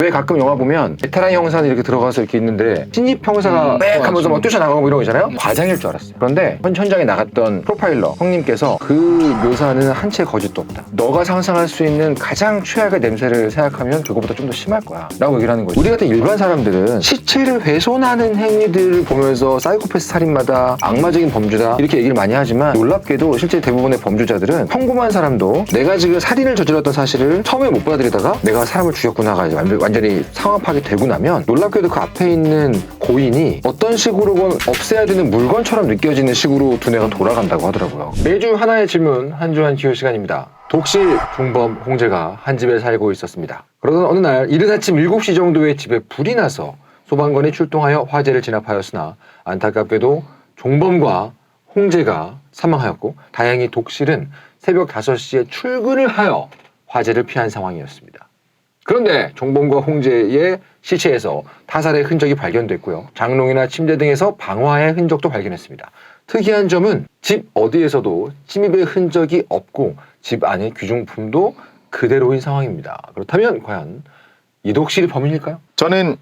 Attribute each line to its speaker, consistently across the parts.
Speaker 1: 왜 가끔 영화 보면 베테랑 형사는 이렇게 들어가서 이렇게 있는데 신입 형사가 빽 하면서 막 뛰쳐나가고 이런 거 있잖아요. 과장일 줄 알았어요. 그런데 현장에 나갔던 프로파일러 형님께서 그 묘사는 한 채 거짓도 없다. 너가 상상할 수 있는 가장 최악의 냄새를 생각하면 그거보다 좀 더 심할 거야 라고 얘기를 하는 거죠. 우리 같은 일반 사람들은 시체를 훼손하는 행위들을 보면서 사이코패스 살인마다 악마적인 범죄다 이렇게 얘기를 많이 하지만 놀랍게도 실제 대부분의 범죄자들은 평범한 사람도 내가 지금 살인을 저질렀던 사실을 처음에 못 받아들이다가 내가 사람을 죽였구나가 이제 완전히 상황 파악이 되고 나면 놀랍게도 그 앞에 있는 고인이 어떤 식으로건 없애야 되는 물건처럼 느껴지는 식으로 두뇌가 돌아간다고 하더라고요. 매주 하나의 질문 한 주 한 기호 시간입니다. 독실 중범 홍제가 한 집에 살고 있었습니다. 그러던 어느 날 이른 아침 7시 정도에 집에 불이 나서 소방관이 출동하여 화재를 진압하였으나 안타깝게도 종범과 홍제가 사망하였고 다행히 독실은 새벽 5시에 출근을 하여 화재를 피한 상황이었습니다. 그런데 종범과 홍제의 시체에서 타살의 흔적이 발견됐고요. 장롱이나 침대 등에서 방화의 흔적도 발견했습니다. 특이한 점은 집 어디에서도 침입의 흔적이 없고 집 안의 귀중품도 그대로인 상황입니다. 그렇다면 과연 이독실이 범인일까요?
Speaker 2: 저는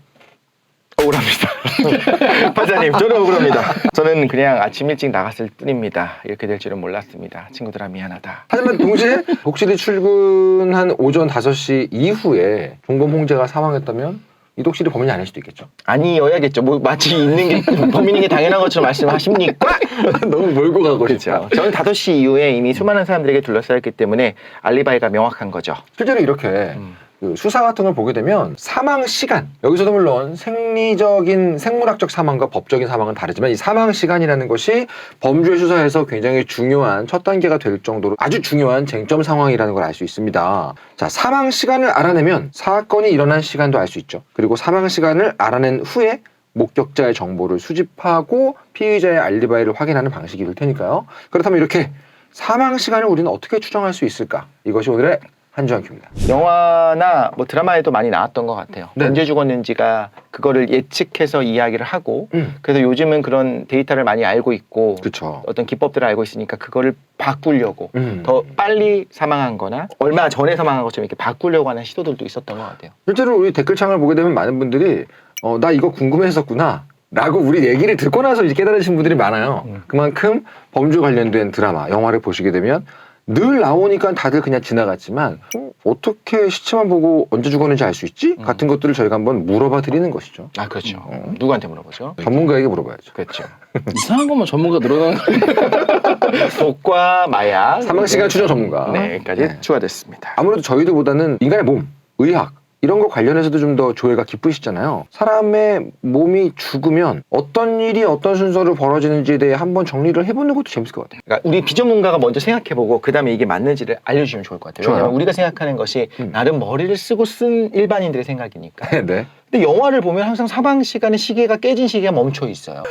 Speaker 2: 억울합니다. 박사님, 저는 억울합니다. 저는 그냥 아침 일찍 나갔을 뿐입니다. 이렇게 될 줄은 몰랐습니다. 친구들아 미안하다.
Speaker 1: 하지만 동시에 독실이 출근한 오전 5시 이후에 종범 홍제가 사망했다면 이독실이 범인이 아닐 수도 있겠죠.
Speaker 2: 아니어야겠죠. 뭐 마치 있는 게 범인인 게 당연한 것처럼 말씀하십니까?
Speaker 1: 너무 몰고 가고
Speaker 2: 그렇죠.
Speaker 1: 싶다.
Speaker 2: 저는 5시 이후에 이미 수많은 사람들에게 둘러싸였기 때문에 알리바이가 명확한 거죠.
Speaker 1: 실제로 이렇게 그 수사 같은 걸 보게 되면 사망 시간, 여기서도 물론 생리적인 생물학적 사망과 법적인 사망은 다르지만 이 사망 시간이라는 것이 범죄 수사에서 굉장히 중요한 첫 단계가 될 정도로 아주 중요한 쟁점 상황이라는 걸 알 수 있습니다. 자, 사망 시간을 알아내면 사건이 일어난 시간도 알 수 있죠. 그리고 사망 시간을 알아낸 후에 목격자의 정보를 수집하고 피의자의 알리바이를 확인하는 방식이 될 테니까요. 그렇다면 이렇게 사망 시간을 우리는 어떻게 추정할 수 있을까? 이것이 오늘의 한 주 한 큐입니다.
Speaker 2: 영화나 뭐 드라마에도 많이 나왔던 것 같아요.
Speaker 1: 네.
Speaker 2: 언제 죽었는지가 그거를 예측해서 이야기를 하고 그래서 요즘은 그런 데이터를 많이 알고 있고
Speaker 1: 그렇죠.
Speaker 2: 어떤 기법들을 알고 있으니까 그거를 바꾸려고 더 빨리 사망한 거나 얼마 전에 사망한 것처럼 이렇게 바꾸려고 하는 시도들도 있었던 것 같아요.
Speaker 1: 실제로 우리 댓글창을 보게 되면 많은 분들이 나 이거 궁금했었구나 라고 우리 얘기를 듣고 나서 이제 깨달으신 분들이 많아요. 그만큼 범죄 관련된 드라마, 영화를 보시게 되면 늘 나오니까 다들 그냥 지나갔지만 어떻게 시체만 보고 언제 죽었는지 알 수 있지? 같은 것들을 저희가 한번 물어봐 드리는 것이죠.
Speaker 2: 아 그렇죠. 누구한테 물어보죠?
Speaker 1: 전문가에게 물어봐야죠.
Speaker 2: 그렇죠.
Speaker 3: 이상한 것만 전문가 늘어나는 거예요.
Speaker 2: 독과 마약
Speaker 1: 사망시간 추정 전문가.
Speaker 2: 네까지
Speaker 1: 네.
Speaker 2: 추가됐습니다.
Speaker 1: 아무래도 저희들보다는 인간의 몸, 의학 이런 거 관련해서도 좀 더 조예가 깊으시잖아요. 사람의 몸이 죽으면 어떤 일이 어떤 순서로 벌어지는지에 대해 한번 정리를 해보는 것도 재밌을 것 같아요.
Speaker 2: 그러니까 우리 비전문가가 먼저 생각해보고 그 다음에 이게 맞는지를 알려주시면 좋을 것 같아요.
Speaker 1: 좋아요.
Speaker 2: 왜냐하면 우리가 생각하는 것이 나름 머리를 쓰고 쓴 일반인들의 생각이니까.
Speaker 1: 네.
Speaker 2: 근데 영화를 보면 항상 사망 시간의 시계가 깨진 시계가 멈춰 있어요.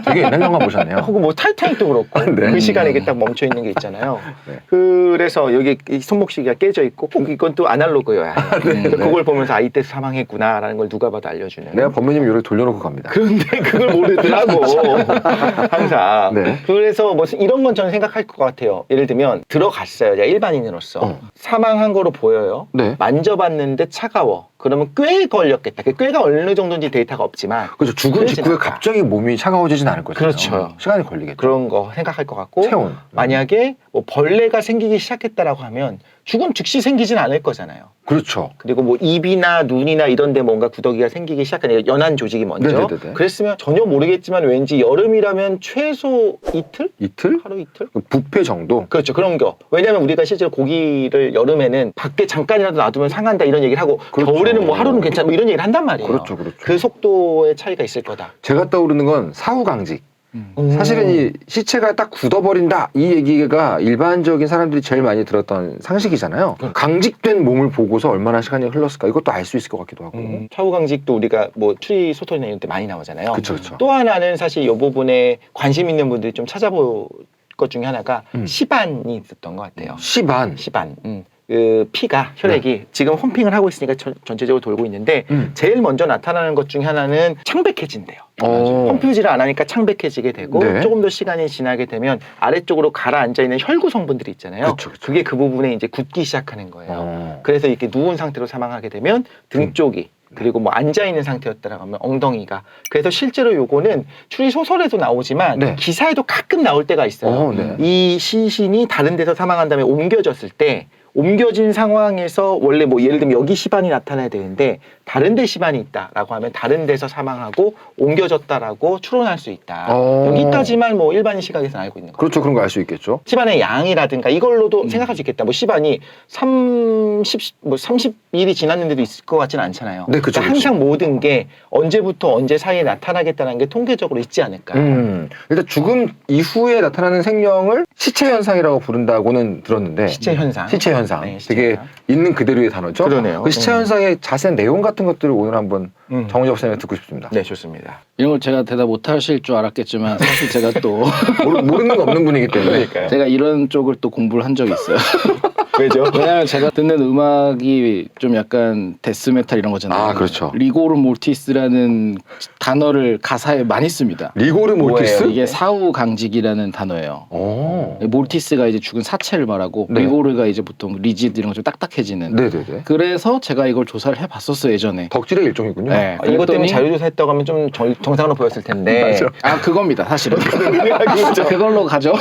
Speaker 1: 되게 옛날 영화 보셨네요.
Speaker 2: 혹은 뭐 타이타닉도 그렇고
Speaker 1: 네.
Speaker 2: 그 시간에 이게 딱 멈춰 있는 게 있잖아요.
Speaker 1: 네.
Speaker 2: 그래서 여기 이 손목 시계가 깨져 있고 꼭 이건 또 아날로그여야 해요. 그걸 보면서 아 이때 사망했구나라는 걸 누가 봐도 알려주는.
Speaker 1: 내가 법무님 요리 돌려놓고 갑니다.
Speaker 2: 그런데 그걸 모르더라고 항상.
Speaker 1: 네.
Speaker 2: 그래서 뭐 이런 건 저는 생각할 것 같아요. 예를 들면 들어갔어요. 제가 일반인으로서 사망한 거로 보여요.
Speaker 1: 네.
Speaker 2: 만져봤는데 차가워. 그러면 꽤 걸렸겠다. 그 꽤가 어느 정도인지 데이터가 없지만
Speaker 1: 그렇죠. 죽은
Speaker 2: 그러진
Speaker 1: 직후에
Speaker 2: 않다.
Speaker 1: 갑자기 몸이 차가워지진 않을 거죠.
Speaker 2: 그렇죠.
Speaker 1: 시간이 걸리겠죠.
Speaker 2: 그런 거 생각할 것 같고
Speaker 1: 체온.
Speaker 2: 만약에 뭐 벌레가 생기기 시작했다라고 하면 죽음 즉시 생기진 않을 거잖아요.
Speaker 1: 그렇죠.
Speaker 2: 그리고 뭐 입이나 눈이나 이런 데 뭔가 구더기가 생기기 시작하니까 연한 조직이 먼저
Speaker 1: 네네네네.
Speaker 2: 그랬으면 전혀 모르겠지만 왠지 여름이라면 최소 이틀?
Speaker 1: 이틀?
Speaker 2: 하루 이틀?
Speaker 1: 부패 정도?
Speaker 2: 그렇죠. 그런 거. 왜냐하면 우리가 실제로 고기를 여름에는 밖에 잠깐이라도 놔두면 상한다 이런 얘기를 하고
Speaker 1: 그렇죠.
Speaker 2: 겨울에는 뭐 하루는 괜찮아 뭐 이런 얘기를 한단 말이에요.
Speaker 1: 그렇죠. 그렇죠.
Speaker 2: 그 속도의 차이가 있을 거다.
Speaker 1: 제가 떠오르는 건 사후강직. 사실은 이 시체가 딱 굳어버린다 이 얘기가 일반적인 사람들이 제일 많이 들었던 상식이잖아요. 강직된 몸을 보고서 얼마나 시간이 흘렀을까 이것도 알 수 있을 것 같기도 하고.
Speaker 2: 차후강직도 우리가 뭐 추리 소설이나 이런 때 많이 나오잖아요.
Speaker 1: 그쵸, 그쵸.
Speaker 2: 또 하나는 사실 이 부분에 관심 있는 분들이 좀 찾아볼 것 중에 하나가 시반이 있었던 것 같아요.
Speaker 1: 시반.
Speaker 2: 시반. 그 피가 혈액이 지금 펌핑을 하고 있으니까 전체적으로 돌고 있는데 제일 먼저 나타나는 것 중에 하나는 창백해진대요. 펌프질을 안 하니까 창백해지게 되고
Speaker 1: 네.
Speaker 2: 조금 더 시간이 지나게 되면 아래쪽으로 가라앉아 있는 혈구 성분들이 있잖아요.
Speaker 1: 그쵸.
Speaker 2: 그게 그 부분에 이제 굳기 시작하는 거예요. 그래서 이렇게 누운 상태로 사망하게 되면 등 쪽이 그리고 뭐 앉아 있는 상태였다라고 하면 엉덩이가. 그래서 실제로 요거는 추리 소설에도 나오지만
Speaker 1: 네.
Speaker 2: 기사에도 가끔 나올 때가 있어요.
Speaker 1: 네.
Speaker 2: 이 시신이 다른 데서 사망한 다음에 옮겨졌을 때 옮겨진 상황에서 원래 뭐 예를 들면 여기 시반이 나타나야 되는데 다른 데 시반이 있다라고 하면 다른 데서 사망하고 옮겨졌다라고 추론할 수 있다. 여기까지만 뭐 일반인 시각에서 알고 있는 거죠.
Speaker 1: 그렇죠. 그런 거 알 수 있겠죠.
Speaker 2: 시반의 양이라든가 이걸로도 생각할 수 있겠다. 뭐 시반이 30일이 지났는데도 있을 것 같지는 않잖아요.
Speaker 1: 네, 그쵸,
Speaker 2: 그러니까 항상 모든 게 언제부터 언제 사이에 나타나겠다는 게 통계적으로 있지 않을까.
Speaker 1: 일단 죽음 이후에 나타나는 생명을 시체 현상이라고 부른다고는 들었는데
Speaker 2: 시체 현상.
Speaker 1: 시체 현상.
Speaker 2: 네, 시체
Speaker 1: 되게
Speaker 2: 현상.
Speaker 1: 있는 그대로의 단어죠.
Speaker 2: 그러네요.
Speaker 1: 그 시체 현상의 자세한 내용 같은 것들을 오늘 한번 정우재 박사님 듣고 싶습니다.
Speaker 2: 네, 좋습니다.
Speaker 3: 이런 걸 제가 대답 못 하실 줄 알았겠지만 사실 제가 또
Speaker 1: 모르는 거 없는 분이기 때문에.
Speaker 2: 그러니까요.
Speaker 3: 제가 이런 쪽을 또 공부를 한 적이 있어요.
Speaker 2: 왜죠?
Speaker 3: 왜냐면 제가 듣는 음악이 좀 약간 데스메탈 이런 거잖아요.
Speaker 1: 아, 그렇죠.
Speaker 3: 리고르 몰티스라는 단어를 가사에 많이 씁니다.
Speaker 1: 리고르 몰티스?
Speaker 3: 이게 사후 강직이라는 단어예요.
Speaker 1: 오.
Speaker 3: 몰티스가 이제 죽은 사체를 말하고
Speaker 1: 네.
Speaker 3: 리고르가 이제 보통 리지드 이런 거 좀 딱딱해지는.
Speaker 1: 네네네.
Speaker 3: 그래서 제가 이걸 조사를 해봤었어요 예전에.
Speaker 1: 덕질의 일종이군요.
Speaker 3: 네.
Speaker 2: 아, 이것 때문에
Speaker 3: 그랬더니-
Speaker 2: 자유조사 했다고 하면 좀 정상으로 보였을 텐데.
Speaker 3: 아 그겁니다 사실은. 그걸로 가죠.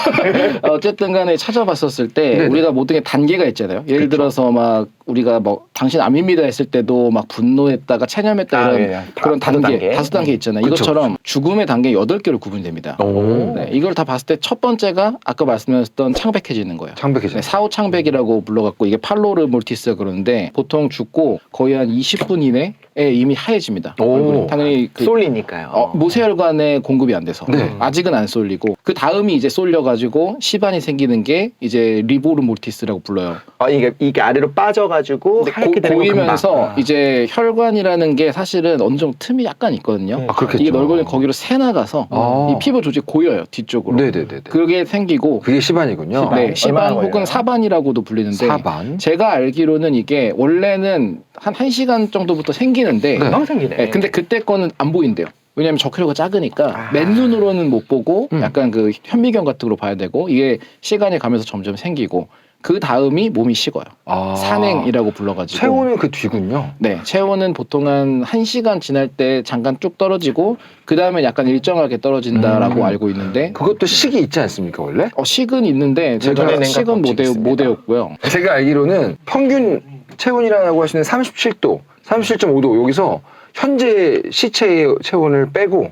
Speaker 3: 어쨌든 간에 찾아봤었을 때
Speaker 1: 네네.
Speaker 3: 우리가 모든 게 단계가 있잖아요. 예를
Speaker 1: 그쵸.
Speaker 3: 들어서 막 우리가 뭐 당신 아닙니다 했을 때도 막 분노했다가 체념했다
Speaker 2: 아,
Speaker 3: 이런
Speaker 2: 예.
Speaker 3: 그런
Speaker 2: 다섯 단계.
Speaker 3: 다섯 단계 있잖아요.
Speaker 1: 그쵸,
Speaker 3: 이것처럼 죽음의 단계 8개로 구분이 됩니다.
Speaker 1: 오.
Speaker 3: 네, 이걸 다 봤을 때 첫 번째가 아까 말씀하셨던 창백해지는 거예요.
Speaker 1: 창백해져.
Speaker 3: 네, 사후 창백이라고 불러갖고 이게 팔로르 몰티스가 그러는데 보통 죽고 거의 한 20분 이내에 이미 하얘집니다.
Speaker 1: 오.
Speaker 3: 얼굴이. 당연히 그
Speaker 2: 쏠리니까요.
Speaker 3: 모세혈관에 공급이 안 돼서
Speaker 1: 네.
Speaker 3: 아직은 안 쏠리고 그 다음이 이제 쏠려가지고 시반이 생기는 게 이제 리보르 몰티스라고 불러요.
Speaker 2: 아, 이게 아래로 빠져가지고 하얗게 되는 건
Speaker 3: 고이면서
Speaker 2: 금방.
Speaker 3: 이제 혈관이라는 게 사실은 어느 정도 틈이 약간 있거든요.
Speaker 1: 아, 그렇겠죠.
Speaker 3: 이게 넓어지면 거기로 새 나가서
Speaker 1: 아.
Speaker 3: 이 피부 조직 고여요 뒤쪽으로.
Speaker 1: 네네네.
Speaker 3: 그게 생기고
Speaker 1: 그게 시반이군요.
Speaker 2: 시반.
Speaker 3: 네, 시반
Speaker 2: 얼마나
Speaker 3: 혹은
Speaker 2: 걸려요?
Speaker 3: 사반이라고도 불리는데
Speaker 1: 사반.
Speaker 3: 제가 알기로는 이게 원래는 한 1시간 정도부터 생기는데
Speaker 1: 네.
Speaker 2: 금방 생기네.
Speaker 3: 네, 근데 그때 거는 안 보인대요. 왜냐하면 적혈구가 작으니까
Speaker 2: 아.
Speaker 3: 맨눈으로는 못 보고
Speaker 1: 음.
Speaker 3: 약간 그 현미경 같은 걸로 봐야 되고 이게 시간이 가면서 점점 생기고 그 다음이 몸이 식어요.
Speaker 1: 아.
Speaker 3: 산행이라고 불러가지고.
Speaker 1: 체온은 그 뒤군요.
Speaker 3: 네, 체온은 보통 한 1시간 지날 때 잠깐 쭉 떨어지고 그 다음에 약간 일정하게 떨어진다라고 알고 있는데
Speaker 1: 그것도 식이 있지 않습니까 원래?
Speaker 3: 식은 있는데 제가
Speaker 2: 예전에는
Speaker 3: 식은 못
Speaker 2: 있습니다.
Speaker 3: 외웠고요.
Speaker 1: 제가 알기로는 평균 체온이라고 하시는 37도, 37.5도 여기서 현재 시체의 체온을 빼고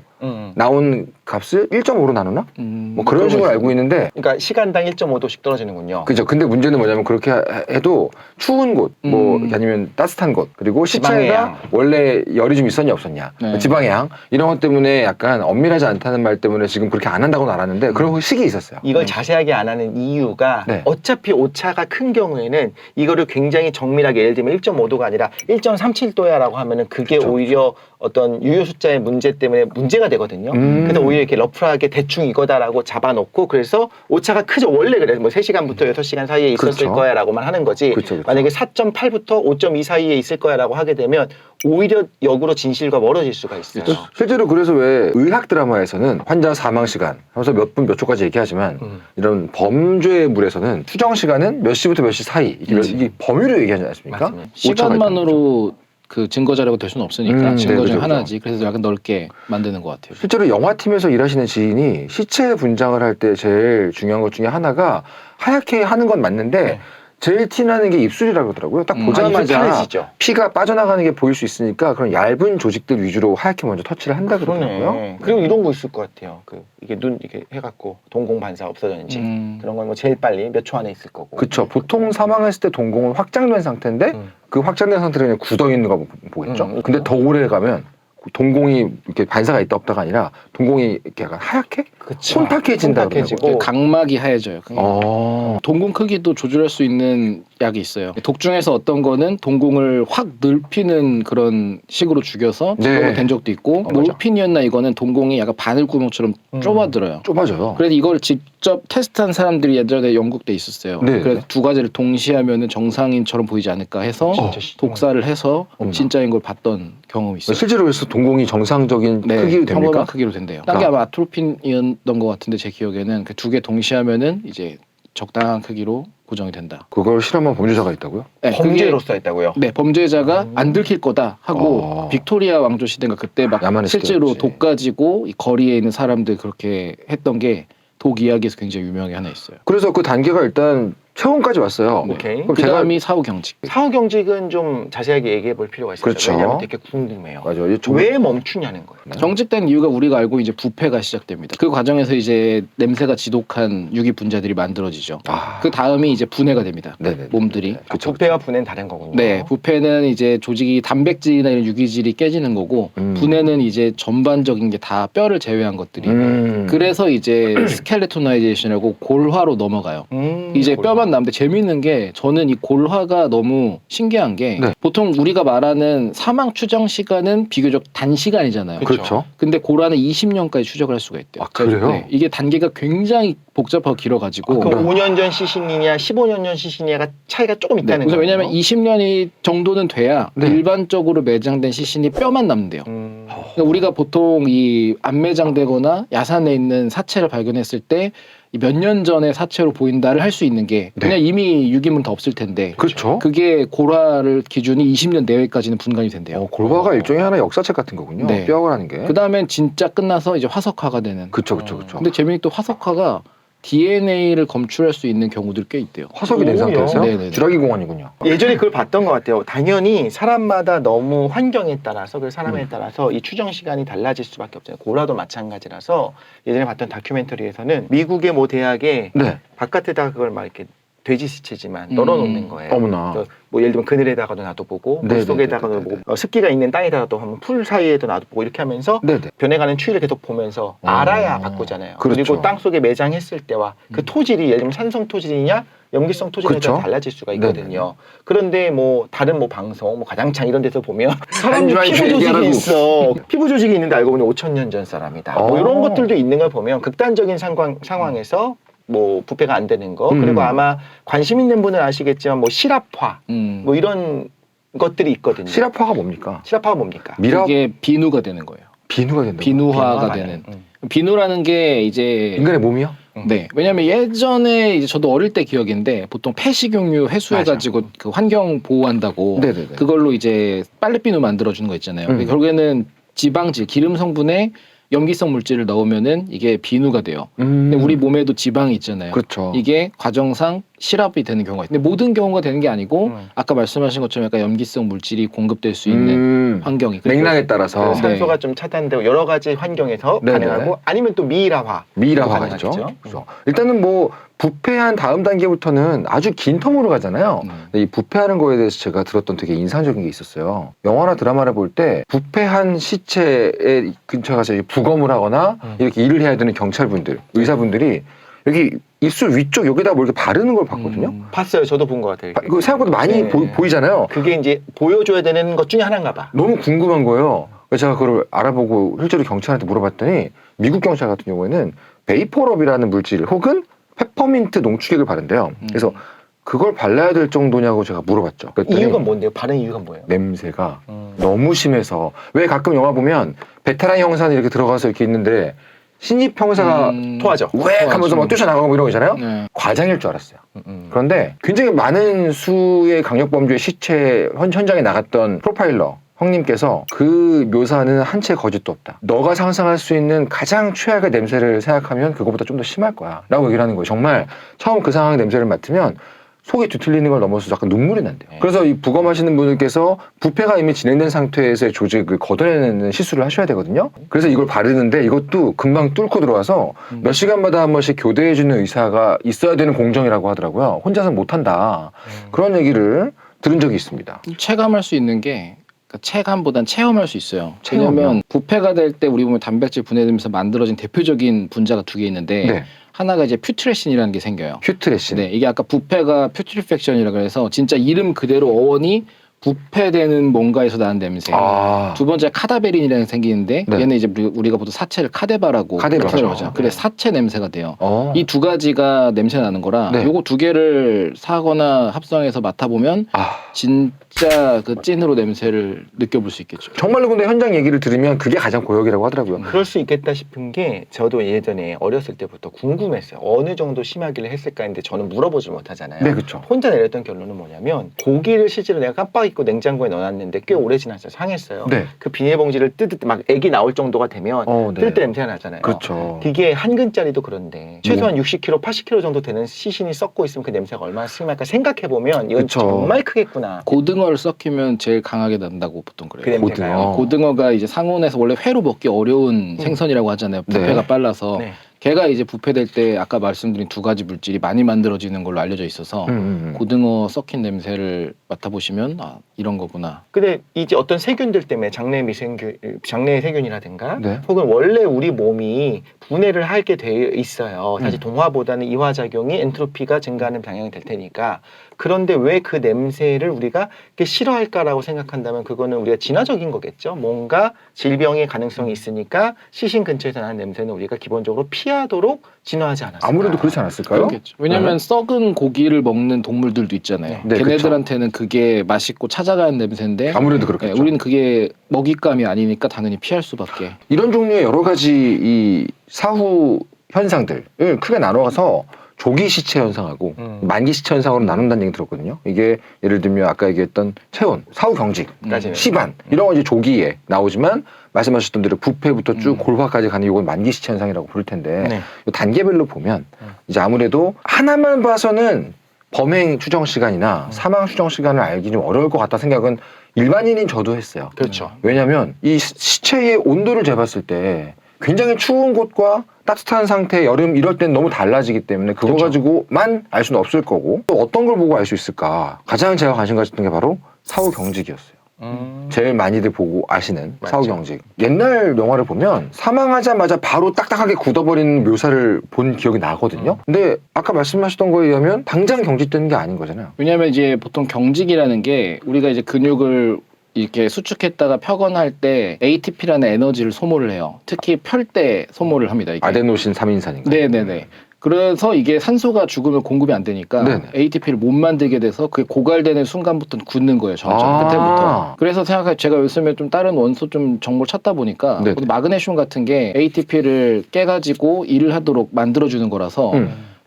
Speaker 1: 나온 값을 1.5로 나누나? 뭐 그런 식으로 알고 있는데
Speaker 2: 그러니까 시간당 1.5도씩 떨어지는군요.
Speaker 1: 그죠. 근데 문제는 뭐냐면 그렇게 해도 추운 곳, 뭐 아니면 따뜻한 곳, 그리고
Speaker 2: 지방의
Speaker 1: 시체가
Speaker 2: 양.
Speaker 1: 원래 열이 좀 있었냐 없었냐,
Speaker 3: 네.
Speaker 1: 지방의 양 이런 것 때문에 약간 엄밀하지 않다는 말 때문에 지금 그렇게 안 한다고는 알았는데 그런 식이 있었어요.
Speaker 2: 이걸 자세하게 안 하는 이유가
Speaker 1: 네.
Speaker 2: 어차피 오차가 큰 경우에는 이거를 굉장히 정밀하게 예를 들면 1.5도가 아니라 1.37도야라고 하면은 그게
Speaker 1: 그쵸.
Speaker 2: 오히려 어떤 유효 숫자의 문제 때문에 문제가 되거든요. 그래서 오히려 이렇게 러프하게 대충 이거다라고 잡아놓고 그래서 오차가 크죠. 원래 그래. 뭐 3시간부터 6시간 사이에 있었을
Speaker 1: 그쵸.
Speaker 2: 거야라고만 하는 거지.
Speaker 1: 그쵸.
Speaker 2: 만약에 4.8부터 5.2 사이에 있을 거야라고 하게 되면 오히려 역으로 진실과 멀어질 수가 있어요.
Speaker 1: 실제로 그래서 왜 의학 드라마에서는 환자 사망 시간 하면서 몇 분 몇 초까지 얘기하지만 이런 범죄물에서는 추정 시간은 몇 시부터 몇 시 사이 이게 범위로 얘기하지 않습니까?
Speaker 2: 맞습니다.
Speaker 1: 오차가
Speaker 3: 시간만으로 그 증거 자료가 될 수는 없으니까 증거
Speaker 1: 네,
Speaker 3: 중에
Speaker 1: 그죠,
Speaker 3: 하나지. 그래서 약간 넓게 만드는 것 같아요.
Speaker 1: 실제로 영화팀에서 일하시는 지인이 시체 분장을 할 때 제일 중요한 것 중에 하나가 하얗게 하는 건 맞는데
Speaker 2: 네.
Speaker 1: 제일 티나는 게 입술이라고 그러더라고요. 딱
Speaker 2: 입술
Speaker 1: 보자마자
Speaker 2: 파래지죠.
Speaker 1: 피가 빠져나가는 게 보일 수 있으니까 그런 얇은 조직들 위주로 하얗게 먼저 터치를 한다 그러더라고요.
Speaker 2: 그러네. 그리고 이런 거 있을 것 같아요. 그 이게 눈 이렇게 해갖고 동공 반사 없어졌는지 그런 건 뭐 제일 빨리 몇 초 안에 있을 거고.
Speaker 1: 그렇죠. 보통 사망했을 때 동공은 확장된 상태인데 그 확장된 상태로 그냥 굳어 있는 거 보겠죠. 근데 더 오래 가면 동공이 이렇게 반사가 있다 없다가 아니라 동공이 이렇게 약간 하얗게
Speaker 2: 그쵸.
Speaker 1: 혼탁해진다
Speaker 2: 혼탁해지고.
Speaker 3: 각막이 하얘져요. 동공 크기도 조절할 수 있는 약이 있어요. 독중에서 어떤 거는 동공을 확 넓히는 그런 식으로 죽여서
Speaker 1: 네.
Speaker 3: 된 적도 있고
Speaker 2: 맞아.
Speaker 3: 몰핀이었나 이거는 동공이 약간 바늘구멍처럼 좁아들어요.
Speaker 1: 좁아져요.
Speaker 3: 그래서 이걸 직접 테스트한 사람들이 예전에 영국대 있었어요.
Speaker 1: 네.
Speaker 3: 그래서 두 가지를 동시에 하면은 정상인처럼 보이지 않을까 해서 독사를 해서
Speaker 1: 어머나.
Speaker 3: 진짜인 걸 봤던 경험이 있어요.
Speaker 1: 실제로 그래서 동공이 정상적인
Speaker 3: 네,
Speaker 1: 크기로
Speaker 3: 평범한
Speaker 1: 됩니까?
Speaker 3: 크기로 된대요. 딴 게 아마 아트로핀이었던 것 같은데 제 기억에는 그 두 개 동시에 하면은 이제 적당한 크기로 고정이 된다.
Speaker 1: 그걸 실험한 범죄자가 있다고요?
Speaker 3: 네,
Speaker 2: 범죄로서 했다고요?
Speaker 3: 네, 범죄자가 안 들킬 거다 하고 빅토리아 왕조 시대인가 그때 막
Speaker 1: 야만의
Speaker 3: 실제로
Speaker 1: 시대였지.
Speaker 3: 독 가지고 이 거리에 있는 사람들 그렇게 했던 게 독 이야기에서 굉장히 유명한 게 하나 있어요.
Speaker 1: 그래서 그 단계가 일단 체온까지 왔어요.
Speaker 3: 네.
Speaker 2: 오케이.
Speaker 1: 그럼
Speaker 3: 그
Speaker 1: 제가
Speaker 3: 다음이 사후 경직.
Speaker 2: 사후 경직은 좀 자세하게 얘기해 볼 필요가 있어요.
Speaker 1: 그렇죠.
Speaker 2: 왜냐하면 되게 궁금해요.
Speaker 1: 맞아요.
Speaker 2: 왜 멈추냐는 거예요.
Speaker 3: 경직된 이유가 우리가 알고 이제 부패가 시작됩니다. 그 과정에서 이제 냄새가 지독한 유기 분자들이 만들어지죠.
Speaker 1: 아.
Speaker 3: 그 다음이 이제 분해가 됩니다.
Speaker 1: 네네.
Speaker 3: 몸들이.
Speaker 1: 그쵸,
Speaker 2: 부패와 분해는 다른 거군요.
Speaker 3: 네, 부패는 이제 조직이 단백질이나 이런 유기질이 깨지는 거고 분해는 이제 전반적인 게 다 뼈를 제외한 것들이. 그래서 이제 스켈레토나이제이션이라고 골화로 넘어가요. 이제
Speaker 2: 골화.
Speaker 3: 뼈만 남는데 재밌는 게 저는 이 골화가 너무 신기한 게
Speaker 1: 네.
Speaker 3: 보통 우리가 말하는 사망 추정 시간은 비교적 단시간이잖아요.
Speaker 1: 그렇죠.
Speaker 3: 근데 골화는 20년까지 추적을 할 수가 있대요.
Speaker 1: 아, 그래요?
Speaker 3: 네, 이게 단계가 굉장히 복잡하고 길어가지고
Speaker 2: 그럼 5년 전 시신이냐 15년 전 시신이냐가 차이가 조금 있다는
Speaker 3: 그래서
Speaker 2: 거예요.
Speaker 3: 왜냐하면 20년이 정도는 돼야
Speaker 1: 네.
Speaker 3: 일반적으로 매장된 시신이 뼈만 남는데요. 그러니까 우리가 보통 이 안 매장되거나 야산에 있는 사체를 발견했을 때 몇 년 전의 사체로 보인다를 할 수 있는 게
Speaker 1: 네.
Speaker 3: 그냥 이미 유기물은 다 없을 텐데
Speaker 1: 그렇죠.
Speaker 3: 그게 골화를 기준이 20년 내외까지는 분간이 된대요.
Speaker 1: 골화가 일종의 하나의 역사책 같은 거군요.
Speaker 3: 네.
Speaker 1: 뼈라는 게.
Speaker 3: 그 다음엔 진짜 끝나서 이제 화석화가 되는.
Speaker 1: 그쵸, 그쵸, 그쵸.
Speaker 3: 근데 재미있게 또 화석화가 DNA를 검출할 수 있는 경우들이 꽤 있대요.
Speaker 1: 화석이 된
Speaker 2: 오히려.
Speaker 1: 상태에서요?
Speaker 3: 네네네.
Speaker 1: 주라기 공원이군요.
Speaker 2: 예전에 그걸 봤던 것 같아요. 당연히 사람마다 너무 환경에 따라서 그 사람에 따라서 이 추정 시간이 달라질 수밖에 없잖아요. 골화도 마찬가지라서 예전에 봤던 다큐멘터리에서는 미국의 뭐 대학에
Speaker 1: 네.
Speaker 2: 바깥에다 그걸 막 이렇게 돼지 시체지만 널어놓는 거예요.
Speaker 1: 어머나.
Speaker 2: 그래서 뭐 예를 들면 그늘에다가도 놔둬보고
Speaker 1: 네네네네네.
Speaker 2: 물속에다가도 보고 습기가 있는 땅에다가도 한번 풀 사이에도 놔둬보고 이렇게 하면서
Speaker 1: 네네.
Speaker 2: 변해가는 추위를 계속 보면서 알아야 바꾸잖아요.
Speaker 1: 그렇죠.
Speaker 2: 그리고 땅 속에 매장했을 때와 그 토질이 예를 들면 산성 토질이냐 염기성 토질에 따라
Speaker 1: 그렇죠.
Speaker 2: 달라질 수가 있거든요. 그런데 뭐 다른 뭐 방송, 뭐 가장창 이런 데서 보면 사람이
Speaker 1: 한
Speaker 2: 피부
Speaker 1: 줄
Speaker 2: 조직이
Speaker 1: 얘기하라고.
Speaker 2: 있어. 피부 조직이 있는데 알고 보니 5,000년 전 사람이다. 뭐 이런 것들도 있는 걸 보면 극단적인 상황에서 뭐 부패가 안 되는 거 그리고 아마 관심 있는 분은 아시겠지만 뭐 실압화 뭐 이런 것들이 있거든요.
Speaker 1: 실압화가 뭡니까?
Speaker 2: 실압화가 뭡니까?
Speaker 1: 미랍
Speaker 3: 이게 비누가 되는 거예요.
Speaker 1: 비누가 된다고.
Speaker 3: 비누화가
Speaker 2: 비누화가
Speaker 3: 되는.
Speaker 2: 되는.
Speaker 3: 비누라는 게 이제
Speaker 1: 인간의 몸이요?
Speaker 3: 네. 왜냐면 예전에 이제 저도 어릴 때 기억인데 보통 폐식용유 회수해가지고 그 환경 보호한다고
Speaker 1: 네네네.
Speaker 3: 그걸로 이제 빨래비누 만들어주는 거 있잖아요. 근데 결국에는 지방질, 기름 성분에 염기성 물질을 넣으면은 이게 비누가 돼요. 근데 우리 몸에도 지방이 있잖아요.
Speaker 1: 그렇죠.
Speaker 3: 이게 과정상 실압이 되는 경우가 있는데 모든 경우가 되는 게 아니고 아까 말씀하신 것처럼 약간 염기성 물질이 공급될 수 있는 환경이 그리고
Speaker 1: 맥락에 따라서
Speaker 3: 네.
Speaker 2: 산소가 좀 차단되고 여러 가지 환경에서
Speaker 1: 네네.
Speaker 2: 가능하고 아니면 또 미이라화.
Speaker 1: 미라화가
Speaker 2: 가능하겠죠.
Speaker 1: 있죠. 그래서 일단은 뭐 부패한 다음 단계부터는 아주 긴 텀으로 가잖아요. 근데 이 부패하는 거에 대해서 제가 들었던 되게 인상적인 게 있었어요. 영화나 드라마를 볼 때 부패한 시체에 근처에 가서 부검을 하거나 이렇게 일을 해야 되는 경찰분들, 의사분들이 여기 입술 위쪽 여기다 뭐 이렇게 바르는 걸 봤거든요.
Speaker 2: 봤어요. 저도 본 것 같아요.
Speaker 1: 그 생각보다 많이
Speaker 2: 네.
Speaker 1: 보이잖아요.
Speaker 2: 그게 이제 보여줘야 되는 것 중에 하나인가 봐.
Speaker 1: 너무 궁금한 거예요. 그래서 제가 그걸 알아보고 실제로 경찰한테 물어봤더니 미국 경찰 같은 경우에는 베이퍼럽이라는 물질 혹은 페퍼민트 농축액을 바른대요. 그래서 그걸 발라야 될 정도냐고 제가 물어봤죠. 그랬더니
Speaker 2: 이유가 뭔데요? 바른 이유가 뭐예요?
Speaker 1: 냄새가 너무 심해서 왜 가끔 영화 보면 베테랑 형사는 이렇게 들어가서 이렇게 있는데 신입 형사가
Speaker 2: 토하죠.
Speaker 1: 왜 하면서 막 뛰쳐나가고 이런 거 있잖아요.
Speaker 3: 네.
Speaker 1: 과장일 줄 알았어요. 그런데 굉장히 많은 수의 강력범죄 시체 현장에 나갔던 프로파일러 형님께서 그 묘사는 한 채 거짓도 없다. 너가 상상할 수 있는 가장 최악의 냄새를 생각하면 그거보다 좀 더 심할 거야 라고 얘기를 하는 거예요. 정말 처음 그 상황의 냄새를 맡으면 속이 뒤틀리는 걸 넘어서 약간 눈물이 난대요. 그래서 이 부검하시는 분들께서 부패가 이미 진행된 상태에서의 조직을 걷어내는 시술을 하셔야 되거든요. 그래서 이걸 바르는데 이것도 금방 뚫고 들어와서 몇 시간마다 한 번씩 교대해주는 의사가 있어야 되는 공정이라고 하더라고요. 혼자서는 못한다. 그런 얘기를 들은 적이 있습니다.
Speaker 3: 체감할 수 있는 게 그러니까 체감보단 체험할 수 있어요.
Speaker 1: 체험이요?
Speaker 3: 왜냐면 부패가 될 때 우리 보면 단백질 분해되면서 만들어진 대표적인 분자가 두 개 있는데
Speaker 1: 네.
Speaker 3: 하나가 이제 퓨트레신이라는 게 생겨요.
Speaker 1: 퓨트레신.
Speaker 3: 네, 이게 아까 부패가 퓨트리팩션이라 그래서 진짜 이름 그대로 어원이 부패되는 뭔가에서 나는 냄새.
Speaker 1: 아.
Speaker 3: 두 번째 카다베린이라는 게 생기는데
Speaker 1: 네.
Speaker 3: 얘는 이제 우리가 보통 사체를 카데바라고
Speaker 1: 카데바죠.
Speaker 3: 표현을 하죠.
Speaker 1: 네.
Speaker 3: 그래 사체 냄새가 돼요. 이
Speaker 1: 이
Speaker 3: 두 가지가 냄새 나는 거라
Speaker 1: 네.
Speaker 3: 요거 두 개를 사거나 합성해서 맡아보면 진짜 그 찐으로 냄새를 느껴볼 수 있겠죠.
Speaker 1: 정말로 근데 현장 얘기를 들으면 그게 가장 고역이라고 하더라고요.
Speaker 2: 그럴 수 있겠다 싶은 게 저도 예전에 어렸을 때부터 궁금했어요. 어느 정도 심하기를 했을까 했는데 저는 물어보지 못하잖아요.
Speaker 1: 네, 그렇죠.
Speaker 2: 혼자 내렸던 결론은 뭐냐면 고기를 실제로 내가 깜빡 잊고 냉장고에 넣어놨는데 꽤 오래 지나서 상했어요.
Speaker 1: 네.
Speaker 2: 그 비닐봉지를 뜯을 때 막 액이 나올 정도가 되면
Speaker 1: 네.
Speaker 2: 뜰 때 냄새가 나잖아요.
Speaker 1: 그렇죠.
Speaker 2: 이게 한 근짜리도 그런데 최소한 60kg, 80kg 정도 되는 시신이 썩고 있으면 그 냄새가 얼마나 심할까 생각해보면 이건
Speaker 1: 그쵸.
Speaker 2: 정말 크겠구나.
Speaker 3: 고등어를 썩히면 제일 강하게 난다고 보통 그래요.
Speaker 2: 그 냄새가요.
Speaker 1: 고등어.
Speaker 3: 고등어가 이제 상온에서 원래 회로 먹기 어려운 생선이라고 하잖아요. 부패가
Speaker 1: 네.
Speaker 3: 빨라서.
Speaker 2: 네.
Speaker 3: 걔가 이제 부패될 때 아까 말씀드린 두 가지 물질이 많이 만들어지는 걸로 알려져 있어서 고등어 썩힌 냄새를 맡아보시면 아 이런 거구나.
Speaker 2: 근데 이제 어떤 세균들 때문에 장내 세균이라든가
Speaker 1: 네.
Speaker 2: 혹은 원래 우리 몸이 분해를 하게 돼 있어요. 사실
Speaker 1: 음.
Speaker 2: 동화보다는 이화작용이 엔트로피가 증가하는 방향이 될 테니까. 그런데 왜 그 냄새를 우리가 이렇게 싫어할까라고 생각한다면 그거는 우리가 진화적인 거겠죠. 뭔가 질병의 가능성이 있으니까 시신 근처에서 나는 냄새는 우리가 기본적으로 피하도록 진화하지 않았을까.
Speaker 1: 아무래도 그렇지 않았을까요?
Speaker 3: 그렇겠죠. 왜냐하면 썩은 고기를 먹는 동물들도 있잖아요.
Speaker 1: 네,
Speaker 3: 걔네들한테는 그게 맛있고 찾아가는 냄새인데
Speaker 1: 아무래도 그렇겠죠.
Speaker 3: 네, 우리는 그게 먹잇감이 아니니까 당연히 피할 수밖에.
Speaker 1: 이런 종류의 여러 가지 이 사후 현상들을 크게 나눠서 조기 시체 현상하고 만기 시체 현상으로 나눈다는 얘기 들었거든요. 이게 예를 들면 아까 얘기했던 체온, 사후 경직, 시반 이런 건 이제 조기에 나오지만 말씀하셨던 대로 부패부터 쭉 골화까지 가는 이건 만기 시체 현상이라고 부를 텐데
Speaker 2: 네.
Speaker 1: 이 단계별로 보면 이제 아무래도 하나만 봐서는 범행 추정 시간이나 사망 추정 시간을 알기 좀 어려울 것 같다 생각은 일반인인 저도 했어요.
Speaker 2: 그렇죠.
Speaker 1: 왜냐하면 이 시체의 온도를 재봤을 때 굉장히 추운 곳과 따뜻한 상태, 여름 이럴 땐 너무 달라지기 때문에 그거
Speaker 2: 그렇죠.
Speaker 1: 가지고만 알 수는 없을 거고 또 어떤 걸 보고 알 수 있을까? 가장 제가 관심 가졌던 게 바로 사후 경직이었어요. 제일 많이들 보고 아시는
Speaker 2: 맞죠.
Speaker 1: 사후 경직. 옛날 영화를 보면 사망하자마자 바로 딱딱하게 굳어버리는 묘사를 본 기억이 나거든요. 근데 아까 말씀하셨던 거에 의하면 당장 경직되는 게 아닌 거잖아요.
Speaker 3: 왜냐하면 이제 보통 경직이라는 게 우리가 이제 근육을 이렇게 수축했다가 펴거나 할 때 ATP라는 에너지를 소모를 해요. 특히 펼 때 소모를 합니다. 이게.
Speaker 1: 아데노신 3인산인가?
Speaker 3: 네네네. 그래서 이게 산소가 죽으면 공급이 안 되니까
Speaker 1: 네네.
Speaker 3: ATP를 못 만들게 돼서 그게 고갈되는 순간부터 굳는 거예요. 점점
Speaker 1: 아.
Speaker 3: 그때부터. 그래서 생각해 제가 요즘에 좀 다른 원소 좀 정보를 찾다 보니까
Speaker 1: 네네.
Speaker 3: 마그네슘 같은 게 ATP를 깨가지고 일을 하도록 만들어주는 거라서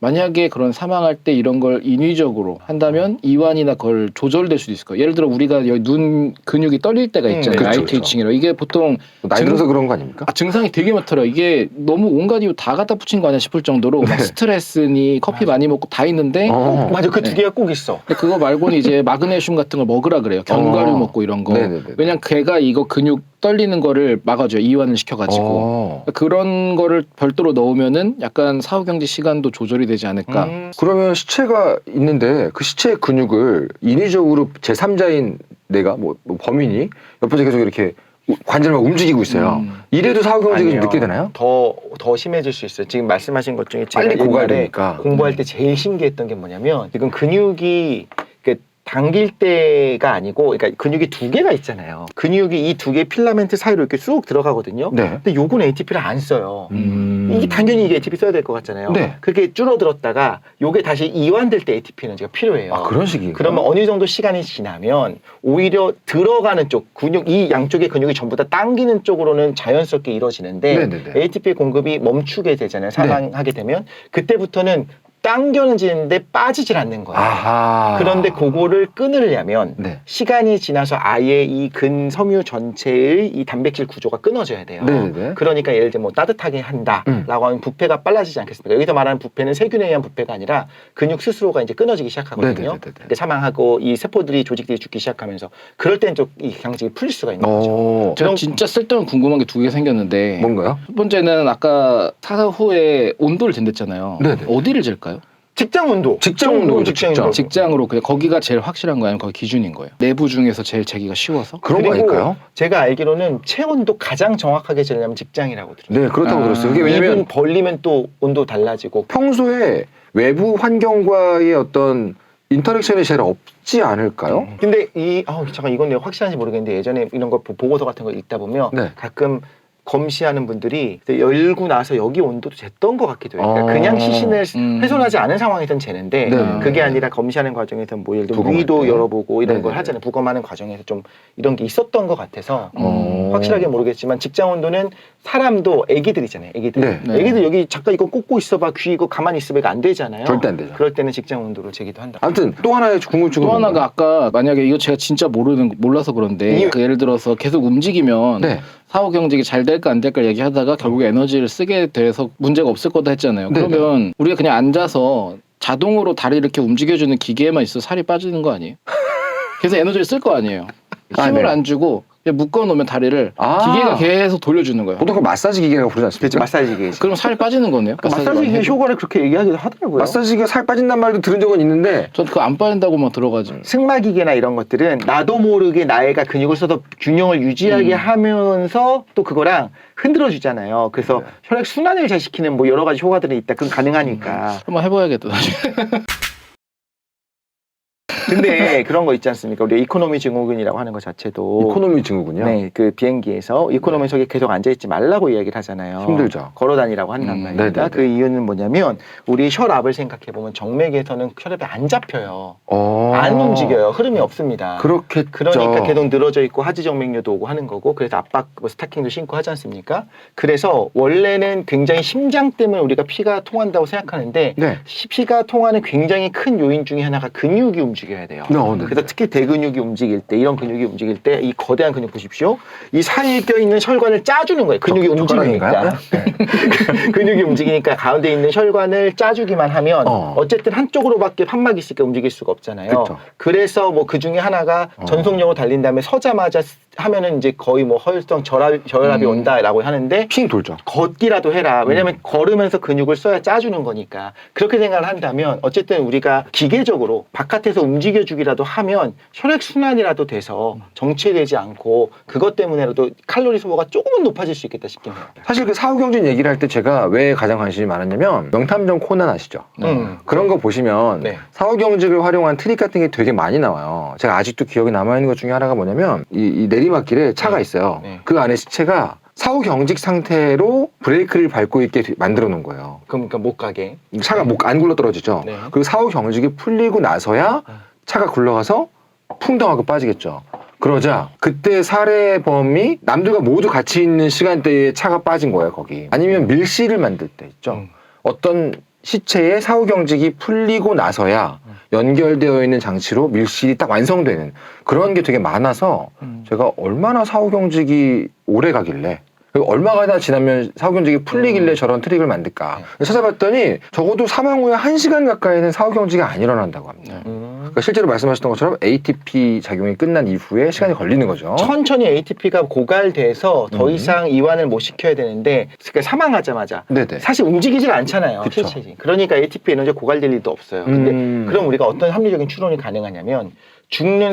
Speaker 3: 만약에 그런 사망할 때 이런 걸 인위적으로 한다면 이완이나 그걸 조절될 수도 있을 거예요. 예를 들어 우리가 여기 눈 근육이 떨릴 때가 있잖아요.
Speaker 1: 그렇죠,
Speaker 3: 아이 트위칭이라고. 이게 보통
Speaker 1: 나이 들어서 그런 거 아닙니까?
Speaker 3: 증상이 되게 많더라고요. 이게 너무 온갖 이유 다 갖다 붙인 거 아니야 싶을 정도로 막 스트레스니 커피 많이 먹고 다 있는데
Speaker 2: 맞아, 그 두 개가 꼭 있어.
Speaker 3: 근데 그거 말고는 이제 마그네슘 같은 걸 먹으라 그래요. 견과류 먹고 이런 거.
Speaker 1: 네네네.
Speaker 3: 왜냐면 걔가 이거 근육 떨리는 거를 막아줘요. 이완을 시켜가지고. 그런 거를 별도로 넣으면은 약간 사후경직 시간도 조절이 되지 않을까.
Speaker 1: 그러면 시체가 있는데 그 시체의 근육을 인위적으로 제3자인 내가 뭐 범인이 옆에서 계속 이렇게 관절만 움직이고 있어요. 이래도 사후경직이 좀
Speaker 2: 아니요.
Speaker 1: 늦게 되나요?
Speaker 2: 더 심해질 수 있어요. 지금 말씀하신 것 중에 제가
Speaker 1: 빨리
Speaker 2: 옛날에
Speaker 1: 고갈되니까.
Speaker 2: 공부할 때 제일 신기했던 게 뭐냐면 지금 근육이 당길 때가 아니고, 그러니까 근육이 두 개가 있잖아요. 근육이 이 두 개의 필라멘트 사이로 이렇게 쑥 들어가거든요.
Speaker 1: 네.
Speaker 2: 근데 요건 ATP를 안 써요. 이게 당연히 이게 ATP 써야 될 것 같잖아요.
Speaker 1: 네.
Speaker 2: 그게 줄어들었다가 요게 다시 이완될 때 ATP는 제가 필요해요.
Speaker 1: 아, 그런 식이에요?
Speaker 2: 그러면 어느 정도 시간이 지나면 오히려 들어가는 쪽 근육, 이 양쪽의 근육이 전부 다 당기는 쪽으로는 자연스럽게 이루어지는데
Speaker 1: 네네네.
Speaker 2: ATP 공급이 멈추게 되잖아요. 사망하게 되면 그때부터는 당겨지는데 빠지질 않는 거예요.
Speaker 1: 아하.
Speaker 2: 그런데 그거를 끊으려면
Speaker 1: 네.
Speaker 2: 시간이 지나서 아예 이 근섬유 전체의 이 단백질 구조가 끊어져야 돼요.
Speaker 1: 네네네.
Speaker 2: 그러니까 예를 들면 뭐 따뜻하게 한다라고 하면 부패가 빨라지지 않겠습니까? 여기서 말하는 부패는 세균에 의한 부패가 아니라 근육 스스로가 이제 끊어지기 시작하거든요.
Speaker 1: 네네네네.
Speaker 2: 근데 사망하고 이 세포들이 조직들이 죽기 시작하면서 그럴 때는 좀 이 경직이 풀릴 수가 있는 거죠.
Speaker 3: 제가 진짜 쓸데없는 궁금한 게 두 개 생겼는데
Speaker 1: 뭔가요?
Speaker 3: 첫 번째는 아까 사후에 온도를 잰댔잖아요.
Speaker 1: 네네.
Speaker 3: 어디를 잴까요?
Speaker 2: 직장 온도.
Speaker 1: 직장 온도죠, 직장.
Speaker 3: 직장으로 그냥 거기가 제일 확실한 거예요? 아니면 거기 기준인 거예요? 내부 중에서 제일 재기가 쉬워서?
Speaker 1: 그런 거
Speaker 2: 그리고
Speaker 1: 아닐까요?
Speaker 2: 제가 알기로는 체온도 가장 정확하게 재려면 직장이라고 들었어요.
Speaker 1: 네, 그렇다고 들었어요. 그게
Speaker 2: 입은
Speaker 1: 왜냐면
Speaker 2: 벌리면 또 온도 달라지고.
Speaker 1: 평소에 외부 환경과의 어떤 인터랙션이 제일 없지 않을까요?
Speaker 2: 근데 잠깐 이건 내가 확실한지 모르겠는데 예전에 이런 거 보고서 같은 거 읽다 보면
Speaker 1: 네.
Speaker 2: 가끔 검시하는 분들이 열고 나서 여기 온도도 쟀던 것 같기도 해요. 그러니까
Speaker 1: 어.
Speaker 2: 그냥 시신을 훼손하지 않은 상황에선 재는데
Speaker 1: 네.
Speaker 2: 그게 아니라 검시하는 과정에서 뭐 예를 들어
Speaker 1: 부검할
Speaker 2: 위도
Speaker 1: 때.
Speaker 2: 열어보고 이런 걸
Speaker 1: 네네.
Speaker 2: 하잖아요. 부검하는 과정에서 좀 이런 게 있었던 것 같아서 확실하게
Speaker 1: 뭐
Speaker 2: 모르겠지만 직장 온도는 사람도 애기들이잖아요. 애기들.
Speaker 1: 네.
Speaker 3: 네.
Speaker 2: 애기들 여기 잠깐 이거 꽂고 있어봐. 귀 이거 가만히 있어봐. 이거 안 되잖아요.
Speaker 1: 절대 안 되죠.
Speaker 2: 그럴 때는 직장 온도를 재기도 한다.
Speaker 1: 아무튼 또 하나의 궁금증은
Speaker 3: 또 하나가
Speaker 1: 뭔가요?
Speaker 3: 아까 만약에 이거 제가 진짜 몰라서 그런데 그 예를 들어서 계속 움직이면
Speaker 1: 네.
Speaker 3: 사후 경직이 잘 될까 안 될까 얘기하다가 결국에 에너지를 쓰게 돼서 문제가 없을 거다 했잖아요.
Speaker 1: 네네.
Speaker 3: 그러면 우리가 그냥 앉아서 자동으로 다리 이렇게 움직여주는 기계에만 있어 살이 빠지는 거 아니에요? 그래서 에너지를 쓸 거 아니에요. 힘을
Speaker 1: 네.
Speaker 3: 안 주고 그냥 묶어놓으면 다리를 기계가 계속 돌려주는 거예요.
Speaker 1: 보통 그 마사지 기계라고 부르지 않습니까?
Speaker 2: 그렇죠. 마사지 기계.
Speaker 3: 그럼 살이 빠지는 거네요.
Speaker 2: 마사지 기계 효과를 그렇게 얘기하기도 하더라고요.
Speaker 1: 마사지기가 살 빠진단 말도 들은 적은 있는데
Speaker 3: 전 그거 안 빠진다고만 들어가지.
Speaker 2: 승마기계나 이런 것들은 나도 모르게 나애가 근육을 써서 균형을 유지하게 하면서 또 그거랑 흔들어 주잖아요. 그래서 혈액 순환을 잘 시키는 뭐 여러 가지 효과들이 있다. 그건 가능하니까.
Speaker 3: 한번 해봐야겠다 나중에.
Speaker 2: 근데 그런 거 있지 않습니까? 우리 이코노미 증후군이라고 하는 것 자체도
Speaker 1: 이코노미 증후군요.
Speaker 2: 네, 그 비행기에서 이코노미석에 계속 앉아있지 말라고 이야기를 하잖아요.
Speaker 1: 힘들죠.
Speaker 2: 걸어 다니라고 한단 말입니다.
Speaker 1: 네네네.
Speaker 2: 그 이유는 뭐냐면 우리 혈압을 생각해보면 정맥에서는 혈압이 안 잡혀요.
Speaker 1: 어.
Speaker 2: 안 움직여요. 흐름이 없습니다.
Speaker 1: 그렇겠죠.
Speaker 2: 그러니까 계속 늘어져 있고 하지정맥류도 오고 하는 거고 그래서 압박 뭐 스타킹도 신고 하지 않습니까? 그래서 원래는 굉장히 심장 때문에 우리가 피가 통한다고 생각하는데
Speaker 1: 네.
Speaker 2: 피가 통하는 굉장히 큰 요인 중에 하나가 근육이 움직여야 돼요.
Speaker 1: 네.
Speaker 2: 그래서 특히 대근육이 움직일 때 이런 근육이 움직일 때 이 거대한 근육 보십시오. 이 사이에 껴있는 혈관을 짜주는 거예요. 근육이 움직이니까. 근육이 움직이니까 가운데 있는 혈관을 짜주기만 하면 어쨌든 한쪽으로밖에 판막이 있으니까 움직일 수가 없잖아요.
Speaker 1: 그쵸.
Speaker 2: 그래서 뭐 그 중에 하나가 전속력으로 달린 다음에 서자마자 하면은 이제 거의 뭐 허혈성 저혈압이 온다라고 하는데
Speaker 1: 핑 돌죠.
Speaker 2: 걷기라도 해라. 왜냐면 걸으면서 근육을 써야 짜주는 거니까. 그렇게 생각을 한다면 어쨌든 우리가 기계적으로 바깥에서 움직여주기라도 하면 혈액순환이라도 돼서 정체되지 않고 그것 때문에라도 칼로리 소모가 조금은 높아질 수 있겠다 싶긴 해요.
Speaker 1: 사실 그 사후경직 얘기를 할 때 제가 왜 가장 관심이 많았냐면 명탐정 코난 아시죠? 그런 거 보시면
Speaker 2: 네.
Speaker 1: 사후경직을 활용한 트릭 같은 게 되게 많이 나와요. 제가 아직도 기억에 남아있는 것 중에 하나가 뭐냐면 이 내리막길에 차가 있어요.
Speaker 2: 네.
Speaker 1: 그 안에 시체가 사후경직 상태로 브레이크를 밟고 있게 만들어 놓은 거예요.
Speaker 2: 그러니까 못 가게.
Speaker 1: 차가 안 굴러 떨어지죠.
Speaker 2: 네.
Speaker 1: 그리고 사후경직이 풀리고 나서야 차가 굴러가서 풍덩하고 빠지겠죠. 그러자 그때 살해범이 남들과 모두 같이 있는 시간대에 차가 빠진 거예요. 거기. 아니면 밀실을 만들 때 있죠. 어떤 시체의 사후경직이 풀리고 나서야 연결되어 있는 장치로 밀실이 딱 완성되는 그런 게 되게 많아서 제가 얼마나 사후경직이 오래 가길래 그리고 얼마가 지나면 사후경직이 풀리길래 저런 트릭을 만들까 찾아봤더니 적어도 사망 후에 1시간 가까이는 사후경직이 안 일어난다고 합니다. 그러니까 실제로 말씀하셨던 것처럼 ATP 작용이 끝난 이후에 시간이 걸리는 거죠.
Speaker 2: 천천히 ATP가 고갈돼서 더 이상 이완을 못 시켜야 되는데 그러니까 사망하자마자
Speaker 1: 네네.
Speaker 2: 사실 움직이질 않잖아요.
Speaker 1: 그쵸.
Speaker 2: 실체지. 그러니까 ATP 에너지가 고갈될 일도 없어요. 근데 그럼 우리가 어떤 합리적인 추론이 가능하냐면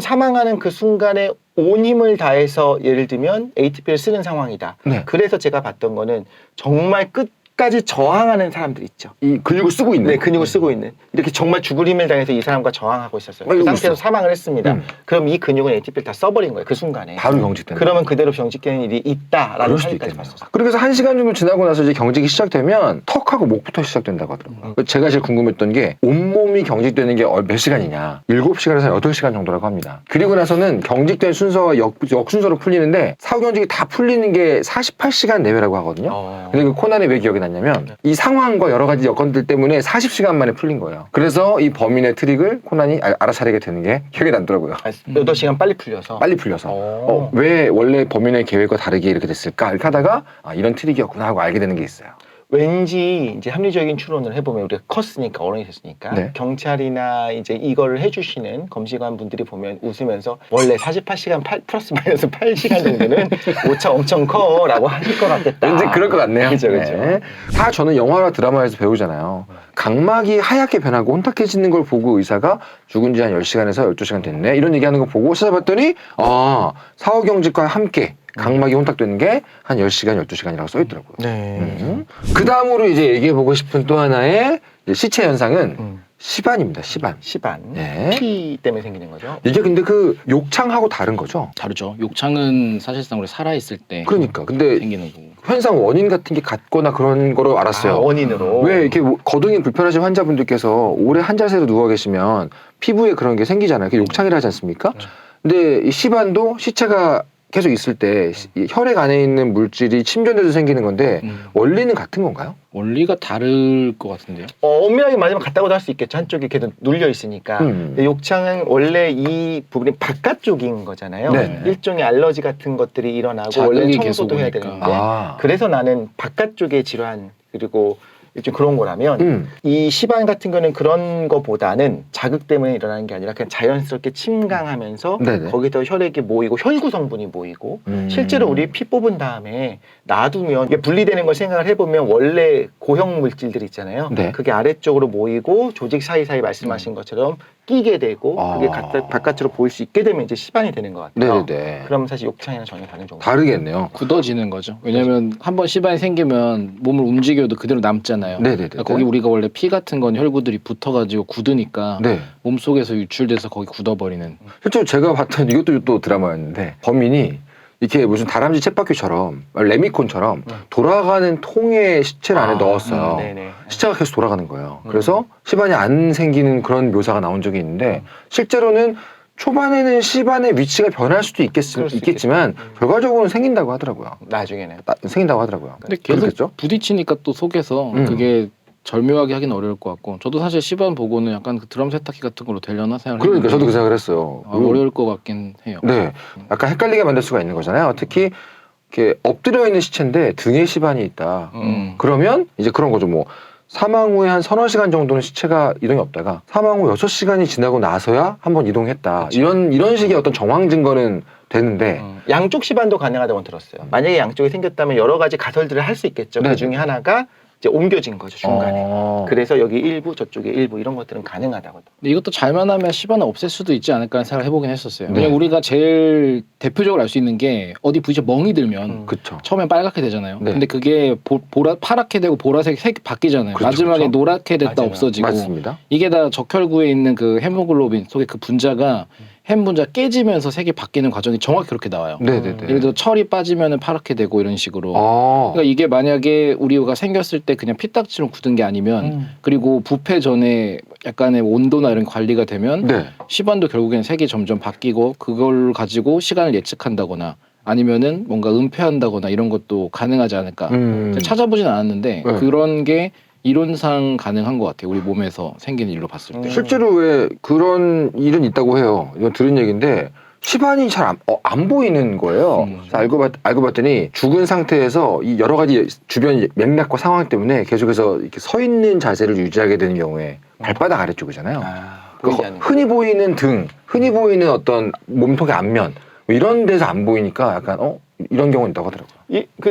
Speaker 2: 사망하는 그 순간에 온 힘을 다해서 예를 들면 ATP를 쓰는 상황이다.
Speaker 1: 네.
Speaker 2: 그래서 제가 봤던 거는 정말 끝까지 저항하는 사람들 있죠.
Speaker 1: 이 근육을 쓰고 있는.
Speaker 2: 네, 근육을 쓰고 있는. 이렇게 정말 죽을 힘을 당해서 이 사람과 저항하고 있었어요. 그
Speaker 1: 아이고,
Speaker 2: 상태에서
Speaker 1: 있어.
Speaker 2: 사망을 했습니다. 그럼 이 근육은 ATP를 다 써버린 거예요. 그 순간에.
Speaker 1: 바로 경직된다.
Speaker 2: 그러면 그대로 경직되는 일이 있다라는
Speaker 1: 그럴 수도
Speaker 2: 사실까지
Speaker 1: 있겠네요.
Speaker 2: 봤었어요.
Speaker 1: 그래서 1시간 정도 지나고 나서 이제 경직이 시작되면 턱하고 목부터 시작된다고 하더라고요. 제가 제일 궁금했던 게 온몸이 경직되는 게 몇 시간이냐. 7시간에서 8시간 정도라고 합니다. 그리고 나서는 경직된 순서와 역순서로 풀리는데 사후경직이 다 풀리는 게 48시간 내외라고 하거든요. 근데 그 코난이 왜 기억이 났냐면 이 상황과 여러 가지 여건들 때문에 40시간 만에 풀린 거예요. 그래서 이 범인의 트릭을 코난이 알아차리게 되는 게 기억이 남더라고요.
Speaker 2: 8시간 빨리 풀려서.
Speaker 1: 빨리 풀려서 왜 원래 범인의 계획과 다르게 이렇게 됐을까 이렇게 하다가 이런 트릭이었구나 하고 알게 되는 게 있어요.
Speaker 2: 왠지 이제 합리적인 추론을 해보면 우리가 컸으니까 어른이 됐으니까
Speaker 1: 네.
Speaker 2: 경찰이나 이제 이거를 해주시는 검시관 분들이 보면 웃으면서 원래 48시간 플러스 마이너스 8시간 정도는 오차 엄청 커라고 하실 것 같겠다.
Speaker 1: 왠지 그럴 것 같네요.
Speaker 2: 그죠, 그죠.
Speaker 1: 네. 다 저는 영화나 드라마에서 배우잖아요. 각막이 하얗게 변하고 혼탁해지는 걸 보고 의사가 죽은 지 한 10시간에서 12시간 됐네 이런 얘기하는 거 보고 찾아봤더니 사후경직과 함께 각막이 혼탁되는 게 한 10시간, 12시간이라고 써있더라고요.
Speaker 2: 네.
Speaker 1: 그 다음으로 이제 얘기해보고 싶은 또 하나의 이제 시체 현상은 시반입니다. 시반.
Speaker 2: 시반.
Speaker 1: 네.
Speaker 2: 피 때문에 생기는 거죠.
Speaker 1: 이게 근데 그 욕창하고 다른 거죠?
Speaker 3: 다르죠. 욕창은 사실상 우리 살아있을 때
Speaker 1: 그러니까 근데
Speaker 3: 생기는 거고.
Speaker 1: 현상 원인 같은 게 같거나 그런 거로 알았어요.
Speaker 2: 원인으로.
Speaker 1: 왜 이렇게 거동이 불편하신 환자분들께서 오래 한 자세로 누워 계시면 피부에 그런 게 생기잖아요. 그게 욕창이라 하지 않습니까? 근데 이 시반도 시체가 계속 있을 때 이 혈액 안에 있는 물질이 침전돼서 생기는 건데 원리는 같은 건가요?
Speaker 3: 원리가 다를 것 같은데요.
Speaker 2: 엄밀하게 말하면 같다고도 할 수 있겠죠. 한쪽이 계속 눌려 있으니까. 근데 욕창은 원래 이 부분이 바깥쪽인 거잖아요.
Speaker 1: 네.
Speaker 2: 일종의 알러지 같은 것들이 일어나고
Speaker 3: 자극이
Speaker 2: 원래
Speaker 3: 계속
Speaker 2: 청소도 해야
Speaker 3: 오니까.
Speaker 2: 되는데 그래서 나는 바깥쪽의 질환 그리고 일종 그런 거라면 이 시반 같은 거는 그런 거보다는 자극 때문에 일어나는 게 아니라 그냥 자연스럽게 침강하면서
Speaker 1: 네네.
Speaker 2: 거기서 혈액이 모이고 혈구 성분이 모이고 실제로 우리 피 뽑은 다음에 놔두면 이게 분리되는 걸 생각을 해보면 원래 고형 물질들 있잖아요.
Speaker 1: 네.
Speaker 2: 그게 아래쪽으로 모이고 조직 사이사이 말씀하신 것처럼 끼게 되고 그게 바깥으로 보일 수 있게 되면 이제 시반이 되는 것 같아요.
Speaker 1: 네네네.
Speaker 2: 그럼 사실 욕창이랑 전혀 다른 종류.
Speaker 1: 다르겠네요.
Speaker 3: 굳어지는 거죠. 왜냐면 한번 시반이 생기면 몸을 움직여도 그대로 남잖아요.
Speaker 1: 네네네.
Speaker 3: 그러니까 거기 우리가 원래 피 같은 건 혈구들이 붙어가지고 굳으니까
Speaker 1: 네.
Speaker 3: 몸 속에서 유출돼서 거기 굳어버리는.
Speaker 1: 실제로 제가 봤던 이것도 또 드라마였는데 범인이 이렇게 무슨 다람쥐 쳇바퀴처럼 레미콘처럼 돌아가는 통에 시체를 안에 넣었어요.
Speaker 2: 네네.
Speaker 1: 시체가 계속 돌아가는 거예요. 그래서 시반이 안 생기는 그런 묘사가 나온 적이 있는데 실제로는 초반에는 시반의 위치가 변할 수도 있겠지만 결과적으로는 생긴다고 하더라고요.
Speaker 2: 나중에는.
Speaker 1: 생긴다고 하더라고요.
Speaker 3: 근데 계속
Speaker 1: 그렇겠죠?
Speaker 3: 부딪히니까 또 속에서 그게 절묘하게 하긴 어려울 것 같고 저도 사실 시반 보고는 약간 그 드럼 세탁기 같은 걸로 되려나 생각을
Speaker 1: 그러니까
Speaker 3: 했는데
Speaker 1: 저도 그 생각을 했어요.
Speaker 3: 어려울 것 같긴 해요.
Speaker 1: 네, 약간 헷갈리게 만들 수가 있는 거잖아요. 특히 이렇게 엎드려 있는 시체인데 등에 시반이 있다. 그러면 이제 그런 거죠. 뭐 사망 후에 한 서너 시간 정도는 시체가 이동이 없다가 사망 후 6시간이 지나고 나서야 한번 이동했다. 이런 식의 어떤 정황 증거는 되는데
Speaker 2: 양쪽 시반도 가능하다고 들었어요. 만약에 양쪽이 생겼다면 여러 가지 가설들을 할 수 있겠죠.
Speaker 1: 네.
Speaker 2: 그 중에 하나가 이제 옮겨진 거죠, 중간에. 그래서 여기 일부 저쪽에 일부 이런 것들은 가능하다고.
Speaker 3: 근데 이것도 잘만 하면 시반을 없앨 수도 있지 않을까 생각을 해보긴 했었어요.
Speaker 1: 네.
Speaker 3: 왜냐면 우리가 제일 대표적으로 알 수 있는 게 어디 부딪혀 멍이 들면
Speaker 1: 그쵸.
Speaker 3: 처음엔 빨갛게 되잖아요.
Speaker 1: 네.
Speaker 3: 근데 그게 파랗게 되고 보라색 색이 바뀌잖아요.
Speaker 1: 그렇죠,
Speaker 3: 마지막에
Speaker 1: 그렇죠.
Speaker 3: 노랗게 됐다
Speaker 2: 맞아요.
Speaker 3: 없어지고.
Speaker 1: 맞습니다.
Speaker 3: 이게 다 적혈구에 있는 그 헤모글로빈 속에 그 분자가 햄 분자 깨지면서 색이 바뀌는 과정이 정확히 그렇게 나와요.
Speaker 1: 네네네.
Speaker 3: 예를 들어 철이 빠지면 파랗게 되고 이런 식으로.
Speaker 1: 아,
Speaker 3: 그러니까 이게 만약에 우리가 생겼을 때 그냥 피딱지로 굳은 게 아니면 그리고 부패 전에 약간의 온도나 이런 관리가 되면
Speaker 1: 네.
Speaker 3: 시반도 결국엔 색이 점점 바뀌고 그걸 가지고 시간을 예측한다거나 아니면은 뭔가 은폐한다거나 이런 것도 가능하지 않을까. 찾아보진 않았는데
Speaker 1: 네.
Speaker 3: 그런 게 이론상 가능한 것 같아요. 우리 몸에서 생기는 일로 봤을 때.
Speaker 1: 실제로 왜 그런 일은 있다고 해요. 이건 들은 얘기인데 시반이 잘 안 보이는 거예요. 그래서 알고 봤더니 죽은 상태에서 이 여러 가지 주변 맥락과 상황 때문에 계속해서 이렇게 서 있는 자세를 유지하게 되는 경우에 발바닥 아래쪽이잖아요.
Speaker 2: 보이지 않는
Speaker 1: 흔히 보이는 등, 흔히 보이는 어떤 몸통의 앞면 뭐 이런 데서 안 보이니까 약간 이런 경우는 있다고 하더라고요.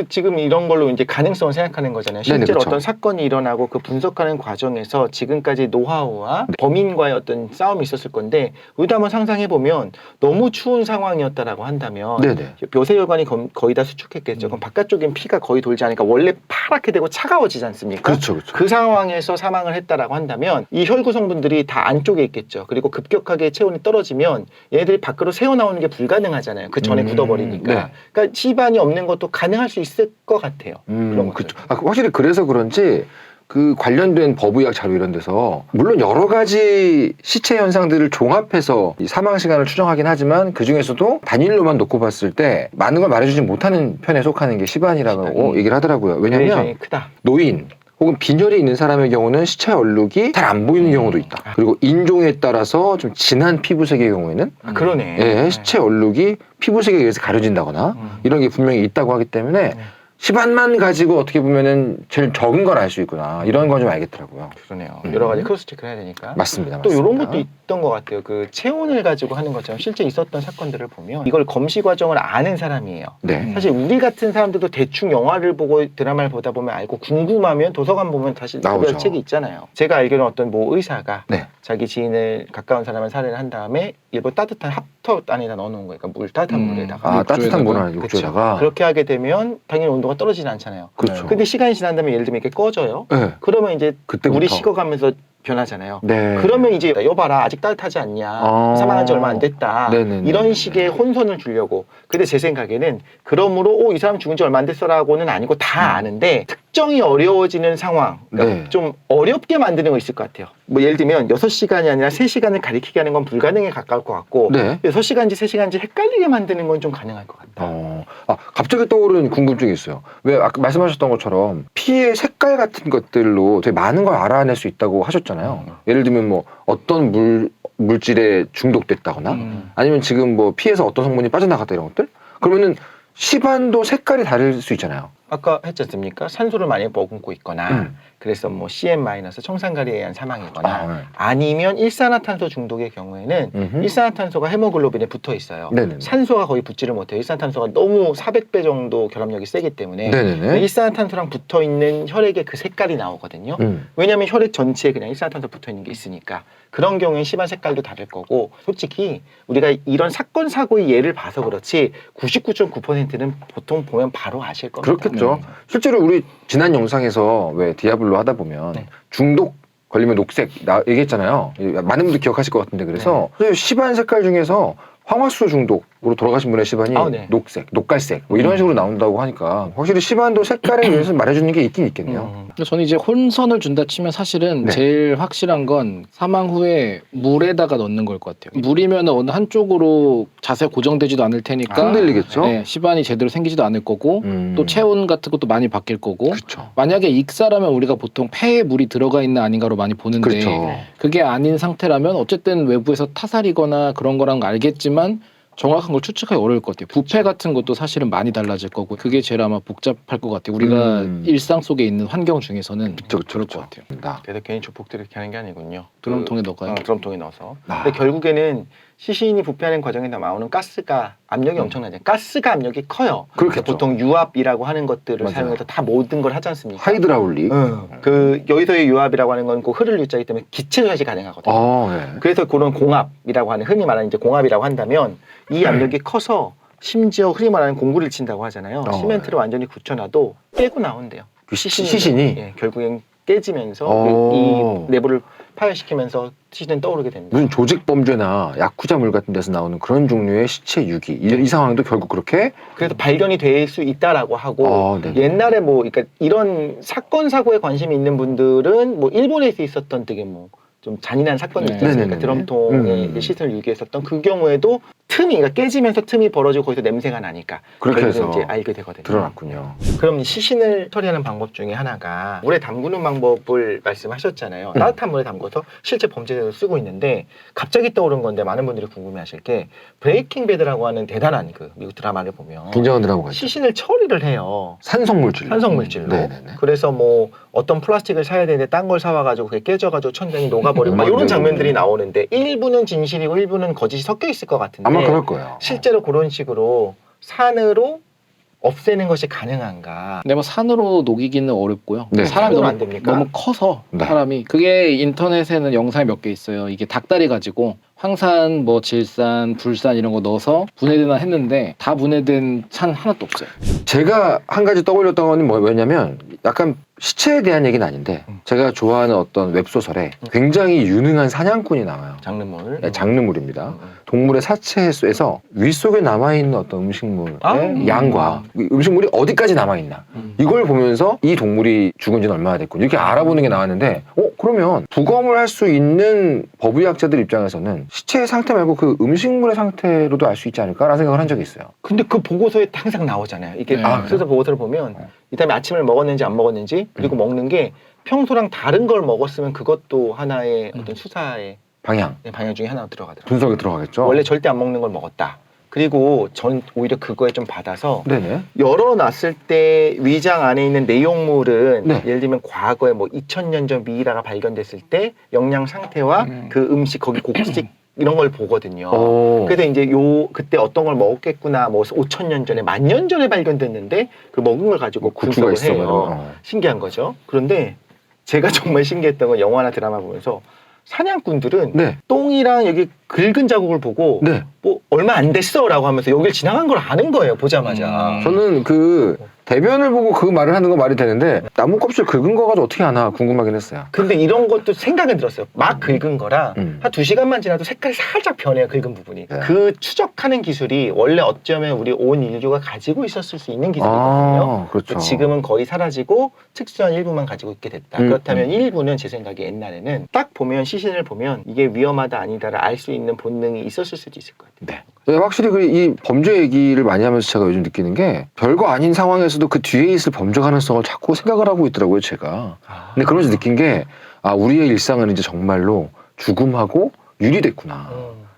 Speaker 2: 지금 이런 걸로 이제 가능성을 생각하는 거잖아요. 실제로
Speaker 1: 네네, 그렇죠.
Speaker 2: 어떤 사건이 일어나고 그 분석하는 과정에서 지금까지 노하우와 범인과의 어떤 싸움이 있었을 건데 우리도 한번 상상해 보면 너무 추운 상황이었다라고 한다면
Speaker 1: 네네.
Speaker 2: 묘세혈관이 거의 다 수축했겠죠. 그럼 바깥쪽엔 피가 거의 돌지 않으니까 원래 파랗게 되고 차가워지지 않습니까?
Speaker 1: 그렇죠, 그렇죠.
Speaker 2: 그 상황에서 사망을 했다라고 한다면 이 혈구 성분들이 다 안쪽에 있겠죠. 그리고 급격하게 체온이 떨어지면 얘네들이 밖으로 새어나오는 게 불가능하잖아요. 그 전에 굳어버리니까.
Speaker 1: 네.
Speaker 2: 그러니까 시반이 없는 것도 가능할 수 있을 것 같아요. 그런
Speaker 1: 그렇죠. 확실히 그래서 그런지 그 관련된 법의학 자료 이런 데서 물론 여러 가지 시체 현상들을 종합해서 이 사망 시간을 추정하긴 하지만 그 중에서도 단일로만 놓고 봤을 때 많은 걸 말해주지 못하는 편에 속하는 게 시반이라고 얘기를 하더라고요. 왜냐하면
Speaker 2: 크다.
Speaker 1: 노인 혹은 빈혈이 있는 사람의 경우는 시체 얼룩이 잘 안 보이는 경우도 있다. 그리고 인종에 따라서 좀 진한 피부색의 경우에는
Speaker 2: 그러네.
Speaker 1: 시체 얼룩이 피부색에 의해서 가려진다거나 이런 게 분명히 있다고 하기 때문에 시반만 가지고 어떻게 보면은 제일 적은 걸 알 수 있구나. 이런 건 좀 알겠더라고요.
Speaker 2: 그러네요. 여러 가지 크로스 체크를 해야 되니까.
Speaker 1: 맞습니다.
Speaker 2: 또 이런
Speaker 1: 맞습니다.
Speaker 2: 것도 있던 것 같아요. 그 체온을 가지고 하는 것처럼 실제 있었던 사건들을 보면 이걸 검시 과정을 아는 사람이에요.
Speaker 1: 네.
Speaker 2: 사실 우리 같은 사람들도 대충 영화를 보고 드라마를 보다 보면 알고 궁금하면 도서관 보면 사실
Speaker 1: 나오죠.
Speaker 2: 그 책이 있잖아요. 제가 알기로는 어떤 뭐 의사가
Speaker 1: 네.
Speaker 2: 자기 지인을 가까운 사람을 살해를 한 다음에 일부 따뜻한 합터 안에다 넣어놓은 거예요. 그러니까 물 따뜻한 물에다가.
Speaker 1: 아, 따뜻한 물 안에
Speaker 2: 그쵸.
Speaker 1: 욕조에다가.
Speaker 2: 그렇게 하게 되면 당연히 온도가 떨어지지 않잖아요.
Speaker 1: 그렇죠.
Speaker 2: 근데 시간이 지난 다음에 예를 들면 이렇게 꺼져요.
Speaker 1: 네.
Speaker 2: 그러면 이제
Speaker 1: 그때부터.
Speaker 2: 물이 식어가면서 변하잖아요.
Speaker 1: 네.
Speaker 2: 그러면 이제 여봐라 아직 따뜻하지 않냐
Speaker 1: 아.
Speaker 2: 사망한 지 얼마 안 됐다
Speaker 1: 네네네.
Speaker 2: 이런 식의 혼선을 주려고. 근데 제 생각에는 그러므로 이 사람 죽은 지 얼마 안 됐어라고는 아니고 다 아는데 특정이 어려워지는 상황 그러니까
Speaker 1: 네.
Speaker 2: 좀 어렵게 만드는 거 있을 것 같아요. 뭐 예를 들면 6시간이 아니라 3시간을 가리키게 하는 건 불가능에 가까울 것 같고
Speaker 1: 네.
Speaker 2: 6시간인지 3시간인지 헷갈리게 만드는 건 좀 가능할 것 같다.
Speaker 1: 갑자기 떠오르는 궁금증이 있어요. 왜 아까 말씀하셨던 것처럼 피의 색깔 같은 것들로 되게 많은 걸 알아낼 수 있다고 하셨잖아요. 예를 들면 뭐 어떤 물질에 중독됐다거나 아니면 지금 뭐 피에서 어떤 성분이 빠져나갔다 이런 것들? 그러면은 시반도 색깔이 다를 수 있잖아요.
Speaker 2: 아까 했지 않습니까? 산소를 많이 머금고 있거나 그래서 뭐 CM- 청산가리에 의한 사망이거나
Speaker 1: 네.
Speaker 2: 아니면 일산화탄소 중독의 경우에는 일산화탄소가 헤모글로빈에 붙어 있어요.
Speaker 1: 네네네.
Speaker 2: 산소가 거의 붙지를 못해요. 일산화탄소가 너무 400배 정도 결합력이 세기 때문에
Speaker 1: 네네네.
Speaker 2: 일산화탄소랑 붙어 있는 혈액의 그 색깔이 나오거든요. 왜냐하면 혈액 전체에 그냥 일산화탄소 붙어 있는 게 있으니까. 그런 경우엔 시반 색깔도 다를 거고 솔직히 우리가 이런 사건 사고의 예를 봐서 그렇지 99.9%는 보통 보면 바로 아실 겁니다.
Speaker 1: 그렇겠죠. 실제로 우리 지난 영상에서 왜 디아블로 하다 보면
Speaker 2: 네.
Speaker 1: 중독 걸리면 녹색 얘기했잖아요. 많은 분들 기억하실 것 같은데 그래서 시반 색깔 중에서 황화수 중독으로 돌아가신 분의 시반이
Speaker 2: 네.
Speaker 1: 녹색, 녹갈색 뭐 이런 식으로 나온다고 하니까 확실히 시반도 색깔에 의해서 말해주는 게 있긴 있겠네요.
Speaker 3: 근데 저는 이제 혼선을 준다 치면 사실은
Speaker 1: 네.
Speaker 3: 제일 확실한 건 사망 후에 물에다가 넣는 걸 것 같아요. 물이면 어느 한쪽으로 자세 고정되지도 않을 테니까
Speaker 1: 흔들리겠죠?
Speaker 3: 네, 시반이 제대로 생기지도 않을 거고 또 체온 같은 것도 많이 바뀔 거고
Speaker 1: 그렇죠.
Speaker 3: 만약에 익사라면 우리가 보통 폐에 물이 들어가 있는 아닌가로 많이 보는데
Speaker 1: 그렇죠.
Speaker 3: 그게 아닌 상태라면 어쨌든 외부에서 타살이거나 그런 거랑 알겠지만 정확한 걸 추측하기 어려울 것 같아요. 부패 같은 것도 사실은 많이 달라질 거고 그게 제일 아마 복잡할 것 같아요. 우리가 일상 속에 있는 환경 중에서는 그럴 것 같아요.
Speaker 2: 그래서 괜히 조폭들이 이렇게 하는 게 아니군요.
Speaker 3: 드럼통에 넣어가요?
Speaker 2: 드럼통에 넣어서. 근데 결국에는 시신이 부패하는 과정에 나오는 가스가 압력이 엄청나죠. 가스가 압력이 커요.
Speaker 1: 그렇겠죠.
Speaker 2: 보통 유압이라고 하는 것들을
Speaker 1: 맞아요.
Speaker 2: 사용해서 다 모든 걸 하지 않습니까?
Speaker 1: 하이드라울릭.
Speaker 2: 그 여기서의 유압이라고 하는 건 그 흐를 유자이기 때문에 기체 조작이 가능하거든요.
Speaker 1: 네.
Speaker 2: 그래서 그런 공압이라고 하는 흔히 말하는 이제 공압이라고 한다면 이 압력이 커서 심지어 흔히 말하는 공구리를 친다고 하잖아요. 시멘트를 완전히 굳혀놔도 깨고 나온대요.
Speaker 1: 그 시신이?
Speaker 2: 예, 결국엔 깨지면서 이 내부를 파열시키면서 시신은 떠오르게 됩니다.
Speaker 1: 무슨 조직 범죄나 야쿠자물 같은 데서 나오는 그런 종류의 시체 유기 이 상황도 결국 그렇게
Speaker 2: 그래서 발견이 될 수 있다라고 하고 옛날에 뭐 그러니까 이런 사건 사고에 관심이 있는 분들은 뭐 일본에서 있었던 되게 뭐 좀 잔인한 사건이 있지 않습니까? 드럼통에 이제 시신을 유기했었던 그 경우에도 틈이 그러니까 깨지면서 틈이 벌어지고 거기서 냄새가 나니까
Speaker 1: 그렇게
Speaker 2: 결국은
Speaker 1: 해서
Speaker 2: 이제 알게 되거든요.
Speaker 1: 드러났군요.
Speaker 2: 그럼 시신을 처리하는 방법 중에 하나가 물에 담그는 방법을 말씀하셨잖아요. 따뜻한 물에 담궈서 실제 범죄자로 쓰고 있는데 갑자기 떠오른 건데 많은 분들이 궁금해하실 게 브레이킹 배드라고 하는 대단한 그 미국 드라마를 보면
Speaker 1: 긴장한 드라마가 있죠.
Speaker 2: 시신을 처리를 해요.
Speaker 1: 산성물질로.
Speaker 2: 산성물질로.
Speaker 1: 네네네.
Speaker 2: 그래서 뭐 어떤 플라스틱을 사야 되는데 딴 걸 사와가지고 그게 깨져가지고 천장이 녹아버리고 막 이런 장면들이 나오는데 일부는 진실이고 일부는 거짓이 섞여 있을 것 같은데
Speaker 1: 아마 그럴 거예요.
Speaker 2: 실제로 그런 식으로 산으로 없애는 것이 가능한가?
Speaker 3: 근데 뭐 산으로 녹이기는 어렵고요.
Speaker 1: 네.
Speaker 3: 사람이
Speaker 2: 산으로
Speaker 3: 너무,
Speaker 2: 안 됩니까?
Speaker 3: 너무 커서
Speaker 1: 네.
Speaker 3: 사람이 그게 인터넷에는 영상이 몇 개 있어요. 이게 닭다리 가지고 황산, 뭐 질산, 불산 이런 거 넣어서 분해되나 했는데 다 분해된 산 하나도 없어요.
Speaker 1: 제가 한 가지 떠올렸던 건 뭐냐면 약간 시체에 대한 얘기는 아닌데 제가 좋아하는 어떤 웹소설에 굉장히 유능한 사냥꾼이 나와요.
Speaker 2: 장르물.
Speaker 1: 네, 장르물입니다. 동물의 사체에서 윗속에 남아있는 어떤 음식물의 양과 그 음식물이 어디까지 남아있나 이걸 보면서 이 동물이 죽은 지는 얼마나 됐고 이렇게 알아보는 게 나왔는데 그러면 부검을 할 수 있는 법의학자들 입장에서는 시체의 상태 말고 그 음식물의 상태로도 알 수 있지 않을까라는 생각을 한 적이 있어요.
Speaker 2: 근데 그 보고서에 항상 나오잖아요. 이게 그래서 보고서를 보면 이다음에 아침을 먹었는지 안 먹었는지 그리고 먹는 게 평소랑 다른 걸 먹었으면 그것도 하나의 어떤 수사의
Speaker 1: 방향,
Speaker 2: 방향 중에 하나 들어가더라고요.
Speaker 1: 분석에 들어가겠죠.
Speaker 2: 원래 절대 안 먹는 걸 먹었다. 그리고 전 오히려 그거에 좀 받아서
Speaker 1: 네네.
Speaker 2: 열어놨을 때 위장 안에 있는 내용물은
Speaker 1: 네.
Speaker 2: 예를 들면 과거에 뭐 2000년 전 미이라가 발견됐을 때 영양 상태와 그 음식 거기 곡식 이런 걸 보거든요. 그래서 이제 그때 어떤 걸 먹었겠구나, 뭐 5000년 전에, 10,000년 전에 발견됐는데 그 먹은 걸 가지고
Speaker 1: 구조가
Speaker 2: 분석을 해요.
Speaker 1: 있어.
Speaker 2: 신기한 거죠. 그런데 제가 정말 신기했던 건 영화나 드라마 보면서 사냥꾼들은
Speaker 1: 네.
Speaker 2: 똥이랑 여기 긁은 자국을 보고
Speaker 1: 네.
Speaker 2: 뭐 얼마 안 됐어라고 하면서 여길 지나간 걸 아는 거예요. 보자마자.
Speaker 1: 저는 그 대변을 보고 그 말을 하는 건 말이 되는데 나무 껍질 긁은 거 가지고 어떻게 하나 궁금하긴 했어요.
Speaker 2: 근데 이런 것도 생각은 들었어요. 막 긁은 거라 한 2시간만 지나도 색깔이 살짝 변해요. 긁은 부분이.
Speaker 1: 네.
Speaker 2: 그 추적하는 기술이 원래 어쩌면 우리 온 인류가 가지고 있었을 수 있는 기술이거든요.
Speaker 1: 그렇죠.
Speaker 2: 지금은 거의 사라지고 특수한 일부만 가지고 있게 됐다. 그렇다면 일부는 제 생각에 옛날에는 딱 보면 시신을 보면 이게 위험하다 아니다를 알 수 있는 본능이 있었을 수도 있을 것 같아요.
Speaker 1: 네. 확실히 이 범죄 얘기를 많이 하면서 제가 요즘 느끼는 게 별거 아닌 상황에서도 그 뒤에 있을 범죄 가능성을 자꾸 생각을 하고 있더라고요, 제가. 근데 그러면서 느낀 게 우리의 일상은 이제 정말로 죽음하고 유리됐구나.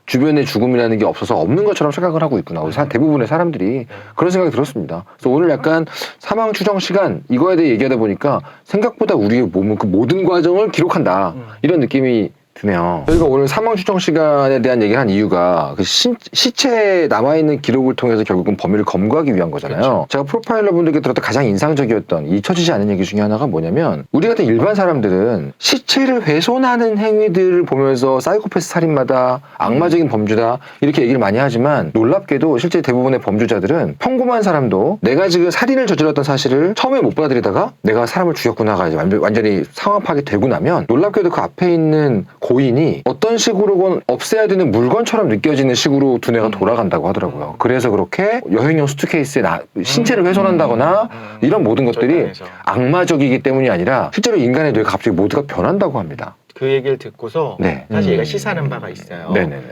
Speaker 1: 주변에 죽음이라는 게 없어서 없는 것처럼 생각을 하고 있구나. 우리 대부분의 사람들이 그런 생각이 들었습니다. 그래서 오늘 약간 사망 추정 시간 이거에 대해 얘기하다 보니까 생각보다 우리의 몸은 그 모든 과정을 기록한다. 이런 느낌이 드네요. 저희가 오늘 사망 추정 시간에 대한 얘기를 한 이유가 그 시체에 남아있는 기록을 통해서 결국은 범인을 검거하기 위한 거잖아요.
Speaker 2: 그렇죠.
Speaker 1: 제가 프로파일러 분들께 들었던 가장 인상적이었던 잊혀지지 않은 얘기 중에 하나가 뭐냐면 우리 같은 일반 사람들은 시체를 훼손하는 행위들을 보면서 사이코패스 살인마다 악마적인 범죄다 이렇게 얘기를 많이 하지만 놀랍게도 실제 대부분의 범죄자들은 평범한 사람도 내가 지금 살인을 저질렀던 사실을 처음에 못 받아들이다가 내가 사람을 죽였구나가 이제 완전히 상황 파악이 되고 나면 놀랍게도 그 앞에 있는 고인이 어떤 식으로건 없애야 되는 물건처럼 느껴지는 식으로 두뇌가 돌아간다고 하더라고요. 그래서 그렇게 여행용 수트케이스에 신체를 훼손한다거나 이런 모든 것들이 악마적이기 때문이 아니라 실제로 인간의 뇌가 갑자기 모두가 변한다고 합니다.
Speaker 2: 그 얘기를 듣고서
Speaker 1: 네.
Speaker 2: 사실 얘가 시사하는 바가 있어요.
Speaker 1: 네네네.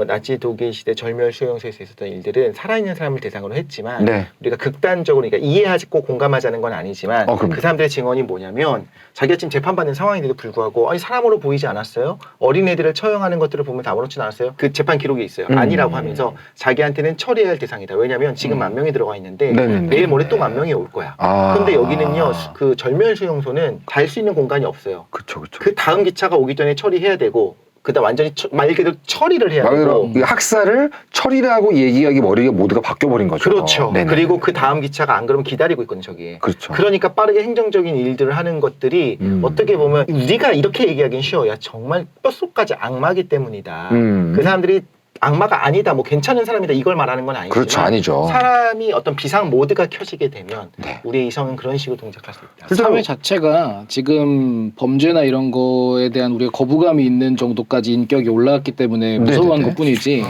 Speaker 2: 나치 독일 시대 절멸 수용소에서 있었던 일들은 살아있는 사람을 대상으로 했지만
Speaker 1: 네.
Speaker 2: 우리가 극단적으로 그러니까 이해하고 공감하자는 건 아니지만 그 사람들의 증언이 뭐냐면 자기가 지금 재판받는 상황인데도 불구하고 아니 사람으로 보이지 않았어요? 어린애들을 처형하는 것들을 보면 아무렇지는 않았어요? 그 재판 기록이 있어요. 아니라고 하면서 자기한테는 처리해야 할 대상이다. 왜냐하면 지금 10,000명이 들어가 있는데
Speaker 1: 네네네.
Speaker 2: 내일 모레 또 10,000명이 올 거야. 근데 여기는요 그 절멸 수용소는 달 수 있는 공간이 없어요.
Speaker 1: 그쵸.
Speaker 2: 그 다음 기차가 오기 전에 처리해야 되고 그다음 완전히 말 그대로 처리를 해야 되고
Speaker 1: 학살을 처리라고 얘기하기 머리가 모두가 바뀌어버린 거죠.
Speaker 2: 그렇죠.
Speaker 1: 네네.
Speaker 2: 그리고 그 다음 기차가 안 그러면 기다리고 있거든요. 저기에.
Speaker 1: 그렇죠.
Speaker 2: 그러니까 빠르게 행정적인 일들을 하는 것들이 어떻게 보면 우리가 이렇게 얘기하기는 쉬워요. 야, 정말 뼛속까지 악마기 때문이다. 그 사람들이 악마가 아니다, 뭐 괜찮은 사람이다 이걸 말하는 건 아니지만
Speaker 1: 그렇죠, 아니죠.
Speaker 2: 사람이 어떤 비상 모드가 켜지게 되면
Speaker 1: 네.
Speaker 2: 우리의 이성은 그런 식으로 동작할 수 있다.
Speaker 3: 사회 자체가 지금 범죄나 이런 거에 대한 우리가 거부감이 있는 정도까지 인격이 올라갔기 때문에 무서워하는
Speaker 1: 네네네.
Speaker 3: 것뿐이지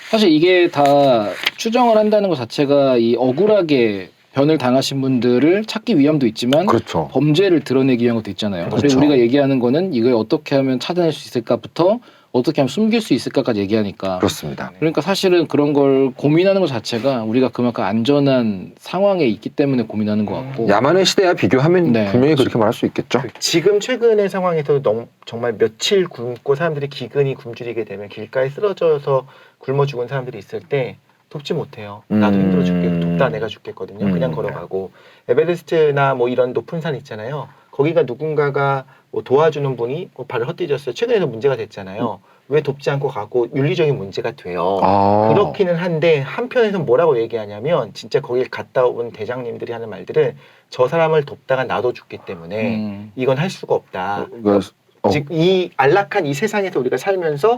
Speaker 3: 사실 이게 다 추정을 한다는 것 자체가 이 억울하게 변을 당하신 분들을 찾기 위함도 있지만
Speaker 1: 그렇죠.
Speaker 3: 범죄를 드러내기 위한 것도 있잖아요.
Speaker 1: 그렇죠.
Speaker 3: 그리고 우리가 얘기하는 거는 이걸 어떻게 하면 찾아낼 수 있을까부터 어떻게 하면 숨길 수 있을까까지 얘기하니까.
Speaker 1: 그렇습니다.
Speaker 3: 그러니까 사실은 그런 걸 고민하는 것 자체가 우리가 그만큼 안전한 상황에 있기 때문에 고민하는 것 같고.
Speaker 1: 야만의 시대와 비교하면
Speaker 3: 네.
Speaker 1: 분명히 그렇게 말할 수 있겠죠.
Speaker 2: 지금 최근의 상황에서 정말 며칠 굶고 사람들이 기근이 굶주리게 되면 길가에 쓰러져서 굶어 죽은 사람들이 있을 때 돕지 못해요. 나도 힘들어 죽겠고 돕다 내가 죽겠거든요. 그냥 걸어가고 에베레스트나 뭐 이런 높은 산 있잖아요. 거기가 누군가가 뭐 도와주는 분이 뭐 발을 헛디뎠어요. 최근에도 문제가 됐잖아요. 왜 돕지 않고 가고 윤리적인 문제가 돼요. 그렇기는 한데 한편에서 뭐라고 얘기하냐면 진짜 거길 갔다 온 대장님들이 하는 말들은 저 사람을 돕다가 나도 죽기 때문에 이건 할 수가 없다. 즉 이 안락한 이 세상에서 우리가 살면서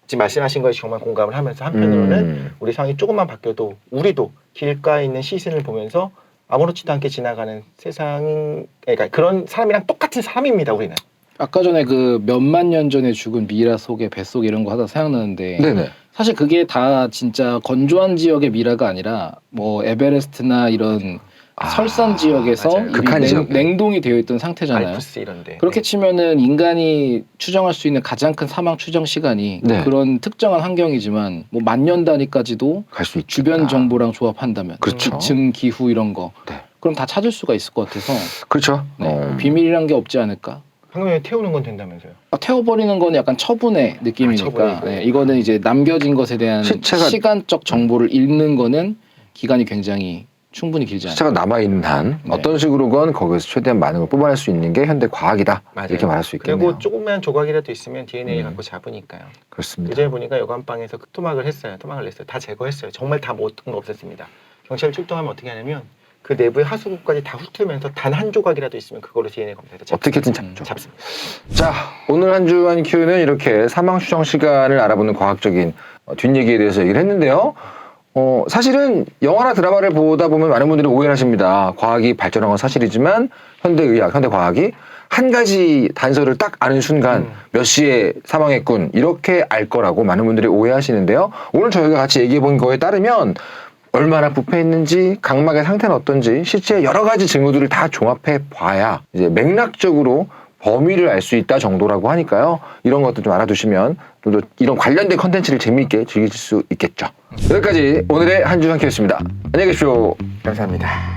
Speaker 2: 지금 말씀하신 거에 정말 공감을 하면서 한편으로는 우리 상황이 조금만 바뀌어도 우리도 길가에 있는 시신을 보면서 아무렇지도 않게 지나가는 세상, 그러니까 그런 사람이랑 똑같은 사람입니다. 우리는.
Speaker 3: 아까 전에 그 몇만 년 전에 죽은 미라 속에 뱃속 이런 거 하다 생각나는데
Speaker 1: 네네.
Speaker 3: 사실 그게 다 진짜 건조한 지역의 미라가 아니라 뭐 에베레스트나 이런 설산 지역에서
Speaker 2: 맞아요.
Speaker 3: 이미
Speaker 1: 극한 지역.
Speaker 3: 냉동이 되어 있던 상태잖아요.
Speaker 2: 알프스 이런데.
Speaker 3: 그렇게 치면은 인간이 추정할 수 있는 가장 큰 사망 추정 시간이
Speaker 1: 네.
Speaker 3: 그런 특정한 환경이지만 뭐 만년 단위까지도
Speaker 1: 갈 수 있죠.
Speaker 3: 주변 정보랑 조합한다면
Speaker 1: 그렇죠.
Speaker 3: 지층, 기후 이런 거
Speaker 1: 네.
Speaker 3: 그럼 다 찾을 수가 있을 것 같아서
Speaker 1: 그렇죠.
Speaker 3: 네. 비밀이란 게 없지 않을까.
Speaker 2: 방금 전에 태우는 건 된다면서요?
Speaker 3: 태워버리는 건 약간 처분의 느낌이니까
Speaker 2: 처분이고.
Speaker 3: 네, 이거는 이제 남겨진 것에 대한
Speaker 1: 시체가-
Speaker 3: 시간적 정보를 읽는 거는 기간이 굉장히 충분히 길지 않아요.
Speaker 1: 시체가 남아있는 한
Speaker 3: 네.
Speaker 1: 어떤 식으로건 거기서 최대한 많은 걸 뽑아낼 수 있는 게 현대 과학이다.
Speaker 2: 맞아요.
Speaker 1: 이렇게 말할 수 있겠네요.
Speaker 2: 그리고 조그만 조각이라도 있으면 DNA 갖고 잡으니까요.
Speaker 1: 그렇습니다.
Speaker 2: 예전에 보니까 여관방에서 토막을 했어요. 토막을 냈어요. 다 제거했어요. 정말 다 모든 거 없앴습니다. 경찰 출동하면 어떻게 하냐면 그 내부의 하수구까지 다 훑으면서 단 한 조각이라도 있으면 그걸로 DNA 검사해서
Speaker 1: 어떻게든 잡죠.
Speaker 2: 잡습니다.
Speaker 1: 자, 오늘 한 주간 큐는 이렇게 사망 추정 시간을 알아보는 과학적인 뒷얘기에 대해서 얘기를 했는데요. 사실은 영화나 드라마를 보다 보면 많은 분들이 오해를 하십니다. 과학이 발전한 건 사실이지만 현대의학, 현대과학이 한 가지 단서를 딱 아는 순간 몇 시에 사망했군 이렇게 알 거라고 많은 분들이 오해하시는데요. 오늘 저희가 같이 얘기해 본 거에 따르면 얼마나 부패했는지, 각막의 상태는 어떤지, 시체의 여러 가지 징후들을 다 종합해 봐야 이제 맥락적으로 범위를 알 수 있다 정도라고 하니까요. 이런 것도 좀 알아두시면 좀 더 이런 관련된 컨텐츠를 재미있게 즐기실 수 있겠죠. 여기까지 오늘의 한 주간 큐였습니다. 안녕히 계십시오.
Speaker 2: 감사합니다.